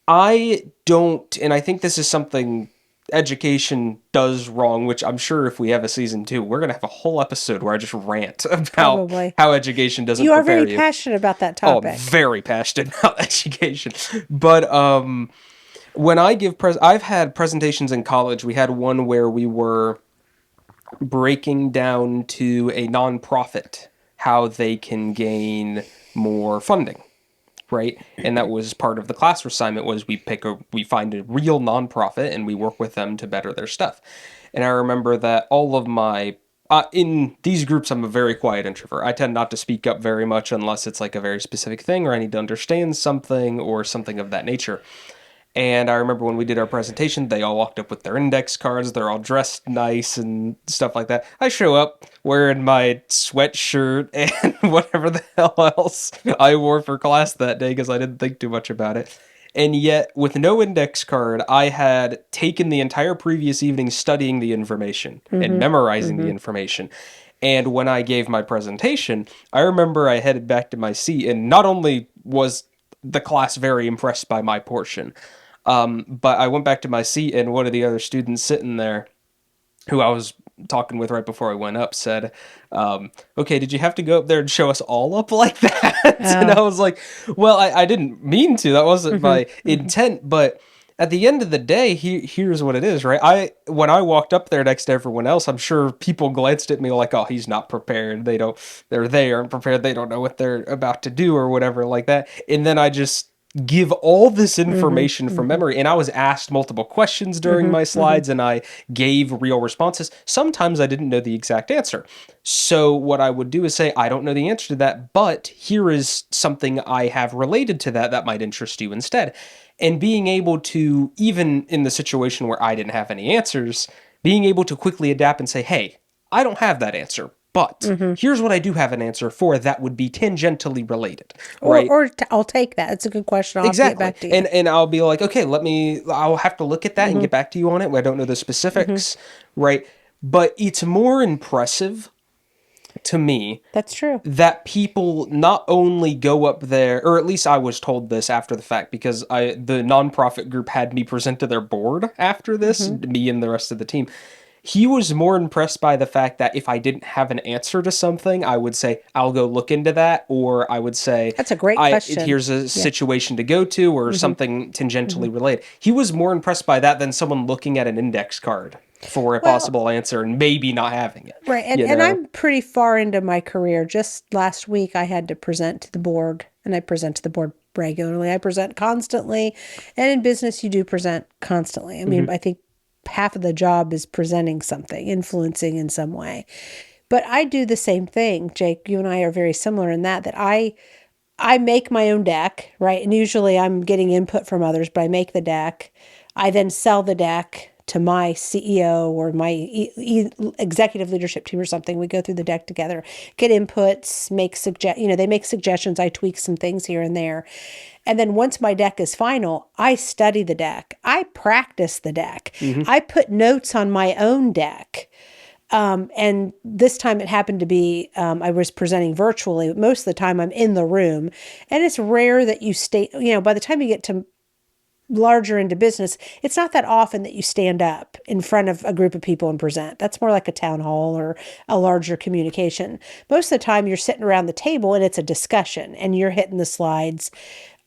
I don't, and I think this is something education does wrong, which I'm sure if we have a season two, we're going to have a whole episode where I just rant about
Probably.
how education doesn't
You are
prepare
very
you.
passionate about that
Oh, I'm
topic.
very passionate about education. But when I give I've had presentations in college. We had one where we were breaking down to a nonprofit how they can gain more funding, right? And that was part of the class assignment was we find a real nonprofit and we work with them to better their stuff. And I remember that all of my in these groups, I'm a very quiet introvert. I tend not to speak up very much unless it's like a very specific thing or I need to understand something or something of that nature. And I remember when we did our presentation, they all walked up with their index cards. They're all dressed nice and stuff like that. I show up wearing my sweatshirt and whatever the hell else I wore for class that day because I didn't think too much about it. And yet, with no index card, I had taken the entire previous evening studying the information and
Mm-hmm.
memorizing the
Mm-hmm.
information. And when I gave my presentation, I remember I headed back to my seat, and not only was the class very impressed by my portion, but I went back to my seat, and one of the other students sitting there, who I was talking with right before I went up, said, "Okay, did you have to go up there and show us all up like that?" And
Oh.
I was like, "Well, I didn't mean to. That wasn't
Mm-hmm.
my
Mm-hmm.
intent, but." at the end of the day, here's what it is, right? When I walked up there next to everyone else, I'm sure people glanced at me like, "Oh, he's not prepared. They aren't prepared. They don't know what they're about to do or whatever like that." And then I just give all this
Mm-hmm.
information from
Mm-hmm.
memory, and I was asked multiple questions during
Mm-hmm.
my
Mm-hmm.
slides, and I gave real responses. Sometimes I didn't know the exact answer. So what I would do is say, "I don't know the answer to that, but here is something I have related to that that might interest you instead." And being able to, even in the situation where I didn't have any answers, being able to quickly adapt and say, "Hey, I don't have that answer, but
Mm-hmm.
here's what I do have an answer for that would be tangentially related," right?
I'll take that. It's a good question. I'll have to get
Exactly.
back to you.
And I'll be like, "Okay, I'll have to look at that and
Mm-hmm.
get back to you on it. I don't know the
Mm-hmm.
specifics," right? But it's more impressive to me
That's true.
that people not only go up there, or at least I was told this after the fact, because the nonprofit group had me present to their board after this,
Mm-hmm.
me and the rest of the team. He was more impressed by the fact that if I didn't have an answer to something, I would say, "I'll go look into that," or I would say,
That's a great
"I
question.
here's a
Yeah.
situation to go to," or
Mm-hmm.
something
Mm-hmm.
tangentially related. He was more impressed by that than someone looking at an index card for a
Well,
possible answer and maybe not having it,
right.
you
And
know?
I'm pretty far into my career. Just last week, I had to present to the board, and I present to the board regularly. I present constantly. And in business, you do present constantly. I mean,
Hmm.
I think half of the job is presenting something, influencing in some way. But I do the same thing, Jake. You and I are very similar in that I make my own deck, right? And usually I'm getting input from others, but I make the deck. I then sell the deck to my CEO or my executive leadership team or something. We go through the deck together, get inputs, they make suggestions. I tweak some things here and there. And then once my deck is final, I study the deck. I practice the deck.
Hmm.
I put notes on my own deck. And this time it happened to be, I was presenting virtually. Most of the time I'm in the room. And it's rare that you stay, by the time you get to larger into business, it's not that often that you stand up in front of a group of people and present. That's more like a town hall or a larger communication. Most of the time you're sitting around the table and it's a discussion and you're hitting the slides.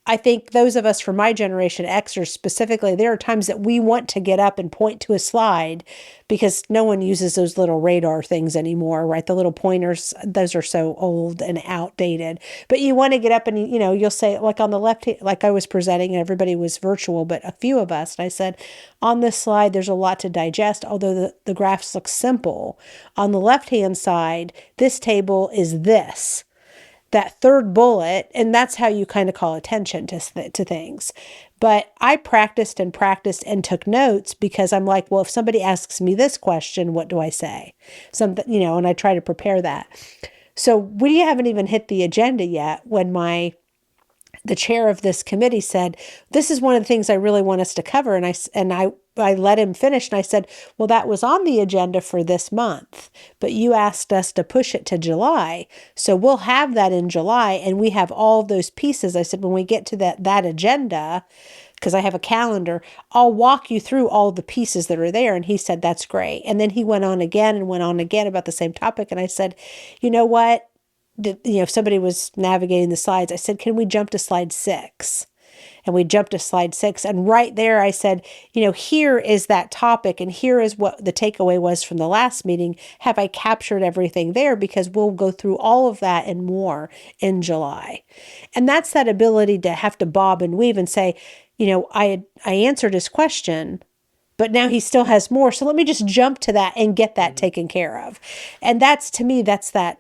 I think those of us from my generation, Xers specifically, there are times that we want to get up and point to a slide because no one uses those little radar things anymore, right? The little pointers, those are so old and outdated. But you want to get up and, you'll say, like on the left, like I was presenting and everybody was virtual, but a few of us, and I said, on this slide, there's a lot to digest, although the graphs look simple. On the left hand side, this table is this that third bullet, and that's how you kind of call attention to things. But I practiced and practiced and took notes because I'm like, well, if somebody asks me this question, what do I say? Something, and I try to prepare that. So we haven't even hit the agenda yet when the chair of this committee said, "This is one of the things I really want us to cover." And I let him finish, and I said, "Well, that was on the agenda for this month, but you asked us to push it to July, so we'll have that in July, and we have all those pieces." I said, "When we get to that agenda, because I have a calendar, I'll walk you through all the pieces that are there." And he said, "That's great." And then he went on again and went on again about the same topic, and I said, "You know what? If somebody was navigating the slides, I said, can we jump to slide 6? And we jumped to slide 6. And right there, I said, here is that topic. And here is what the takeaway was from the last meeting. Have I captured everything there? Because we'll go through all of that and more in July. And that's that ability to have to bob and weave and say, I answered his question, but now he still has more. So let me just jump to that and get that
Hmm.
taken care of. And that's, to me, that's that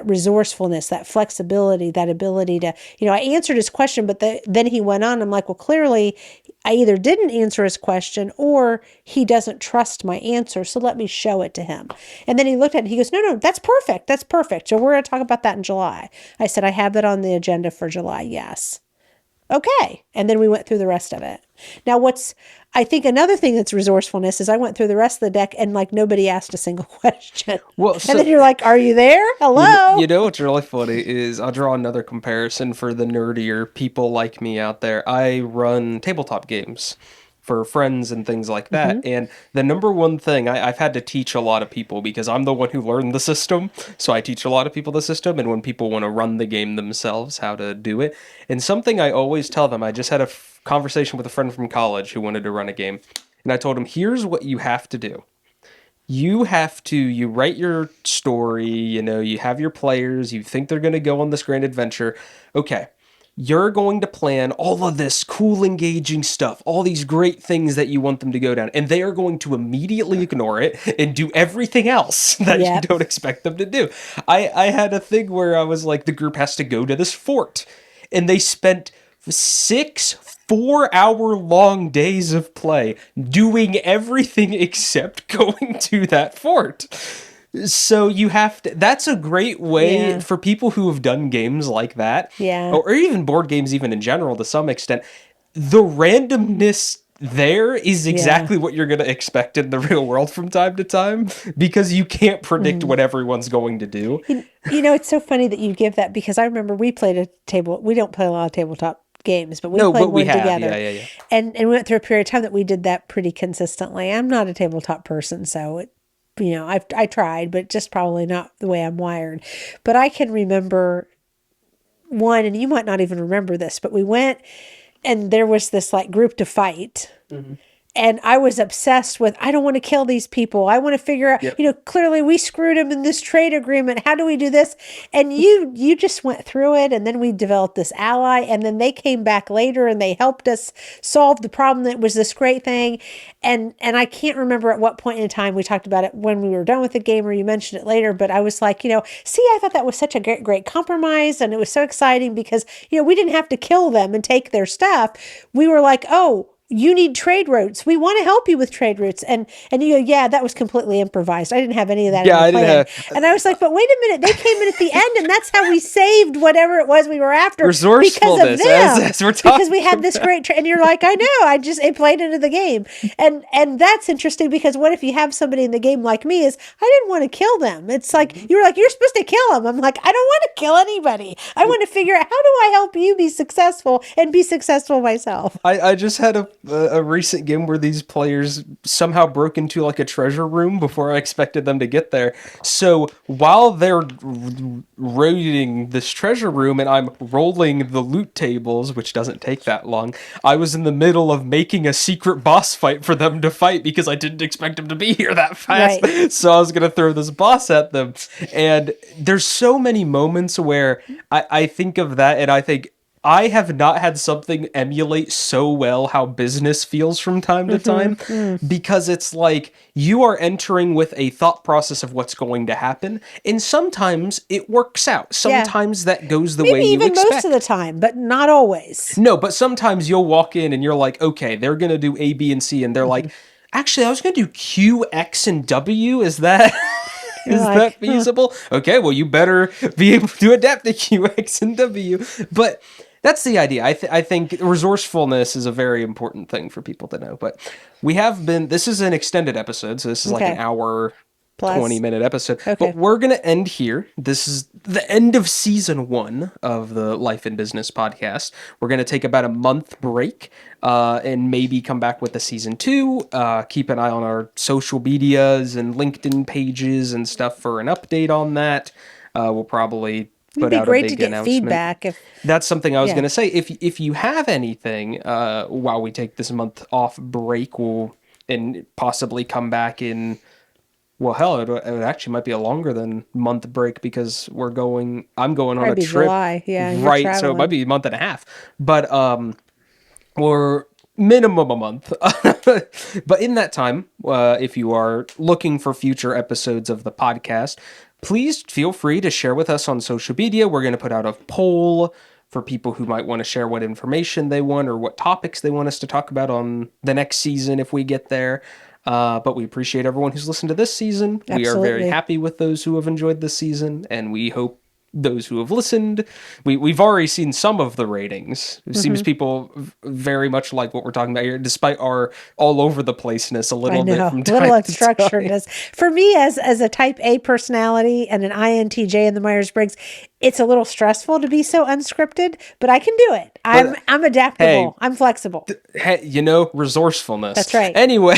resourcefulness, that flexibility, that ability to, I answered his question, but then he went on. I'm like, well, clearly I either didn't answer his question or he doesn't trust my answer. So let me show it to him. And then he looked at it and he goes, no, no, that's perfect. That's perfect. So we're going to talk about that in July. I said, I have that on the agenda for July. Yes. Okay. And then we went through the rest of it. Now, I think another thing that's resourcefulness is I went through the rest of the deck and like nobody asked a single question.
Well,
And then
so
you're like, are you there?
you
Hello?
know what's really funny is I'll draw another comparison for the nerdier people like me out there. I run tabletop games, for friends and things like that. And the number one thing I've had to teach a lot of people, because I'm the one who learned the system, so I teach a lot of people the system, and when people want to run the game themselves, how to do it. And something I always tell them, I just had a conversation with a friend from college who wanted to run a game, and I told him, here's what you have to do. You write your story, you have your players, you think they're going to go on this grand adventure. Okay, you're going to plan all of this cool, engaging stuff, all these great things that you want them to go down, and they are going to immediately ignore it and do everything else that you
Yep.
don't expect them to do. I had a thing where I was like, the group has to go to this fort, and they spent 6 4-hour long days of play doing everything except going to that fort. So you have to, that's a great way
Yeah.
for people who have done games like that,
Yeah.
or even board games, even in general, to some extent. The randomness there is
Yeah.
exactly what you're going to expect in the real world from time to time, because you can't predict
Mm.
what everyone's going to do.
It's so funny that you give that because I remember we played a table. We don't play a lot of tabletop games, but we
No,
played
but we
one
have. Yeah,
together,
yeah, yeah.
and we went through a period of time that we did that pretty consistently. I'm not a tabletop person, so I tried, but just probably not the way I'm wired. But I can remember one, and you might not even remember this, but we went and there was this like group to fight.
Mm-hmm.
And I was obsessed with, I don't want to kill these people. I want to figure out,
Yep.
clearly we screwed them in this trade agreement. How do we do this? And you just went through it, and then we developed this ally, and then they came back later and they helped us solve the problem. That was this great thing. And I can't remember at what point in time we talked about it when we were done with the game, or you mentioned it later, but I was like, see, I thought that was such a great compromise, and it was so exciting because, we didn't have to kill them and take their stuff. We were like, oh, you need trade routes. We want to help you with trade routes. And you go, yeah, that was completely improvised. I didn't have any of that in
Yeah,
the
I didn't
plan.
have
And I was like, but wait a minute, they came in at the end, and that's how we saved whatever it was we were after because of
resourcefulness,
them.
as we're
Because
talking
we had this
about.
great and you're like, I know, it played into the game. And that's interesting because what if you have somebody in the game like me is I didn't want to kill them. It's like you were like, you're supposed to kill them. I'm like, I don't want to kill anybody. I want to figure out how do I help you be successful and be successful myself.
I just had a recent game where these players somehow broke into like a treasure room before I expected them to get there. So while they're raiding this treasure room and I'm rolling the loot tables, which doesn't take that long, I was in the middle of making a secret boss fight for them to fight because I didn't expect them to be here that fast.
Right.
So I was gonna throw this boss at them. And there's so many moments where I think of that and I think, I have not had something emulate so well how business feels from time to time, because it's like you are entering with a thought process of what's going to happen, and sometimes it works out.
Yeah.
Sometimes that goes the
Maybe
way you
even most of the
expect.
time, but not always.
No, but sometimes you'll walk in and you're like, okay, they're going to do A, B, and C, and they're like, actually, I was going to do Q, X, and W. Is that
You're
is
like,
that feasible? Okay, well, you better be able to adapt to Q, X, and W. But that's the idea. I think resourcefulness is a very important thing for people to know. But this is an extended episode, so this is like an
okay.
hour,
Plus.
20-minute episode.
Okay.
But we're going to end here. This is the end of season 1 of the Life and Business podcast. We're going to take about a month break and maybe come back with a season 2. Keep an eye on our social medias and LinkedIn pages and stuff for an update on that. We'll probably
It'd
put
be
out a
great to
big
get
announcement.
feedback if
That's something I was
yeah.
going to say. If you have anything while we take this month off break, we'll and possibly come back in. Well, hell, it actually might be a longer than month break because I'm going on a
Probably
trip,
July. Yeah, you're
right? So it might
traveling.
be a month and a half, but or minimum a month. But in that time, if you are looking for future episodes of the podcast, please feel free to share with us on social media. We're going to put out a poll for people who might want to share what information they want or what topics they want us to talk about on the next season if we get there. But we appreciate everyone who's listened to this season. We are very
Absolutely.
happy with those who have enjoyed this season, and we hope those who have listened. We've already seen some of the ratings. It seems
Hmm.
people very much like what we're talking about here, despite our all over the placeness a
I
little bit
know,
from
a little
time to time.
unstructuredness. For me, as a type A personality and an INTJ in the Myers Briggs, it's a little stressful to be so unscripted, but I can do it. I'm
But
I'm
hey,
adaptable. I'm flexible.
resourcefulness.
That's right.
Anyway,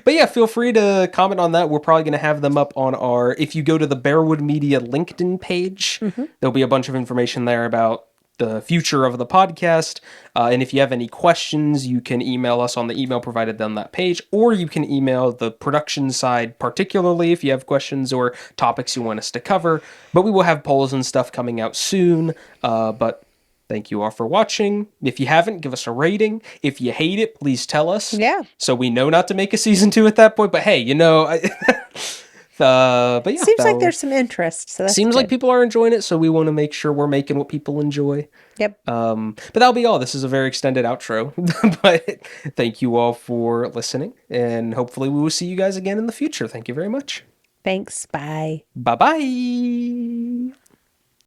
but yeah, feel free to comment on that. We're probably going to have them up on our, if you go to the Bearwood Media LinkedIn page,
Hmm.
there'll be a bunch of information there about the future of the podcast. And if you have any questions, you can email us on the email provided on that page, or you can email the production side, particularly if you have questions or topics you want us to cover. But we will have polls and stuff coming out soon. But thank you all for watching. If you haven't, give us a rating. If you hate it, please tell us
Yeah.
so we know not to make a season 2 at that point. But hey, but yeah,
Seems like
that
there's some interest, so that's
seems like
good.
people are enjoying it. So we want to make sure we're making what people enjoy.
Yep.
But that'll be all. This is a very extended outro, but thank you all for listening, and hopefully we will see you guys again in the future. Thank you very much.
Thanks. Bye.
Bye bye.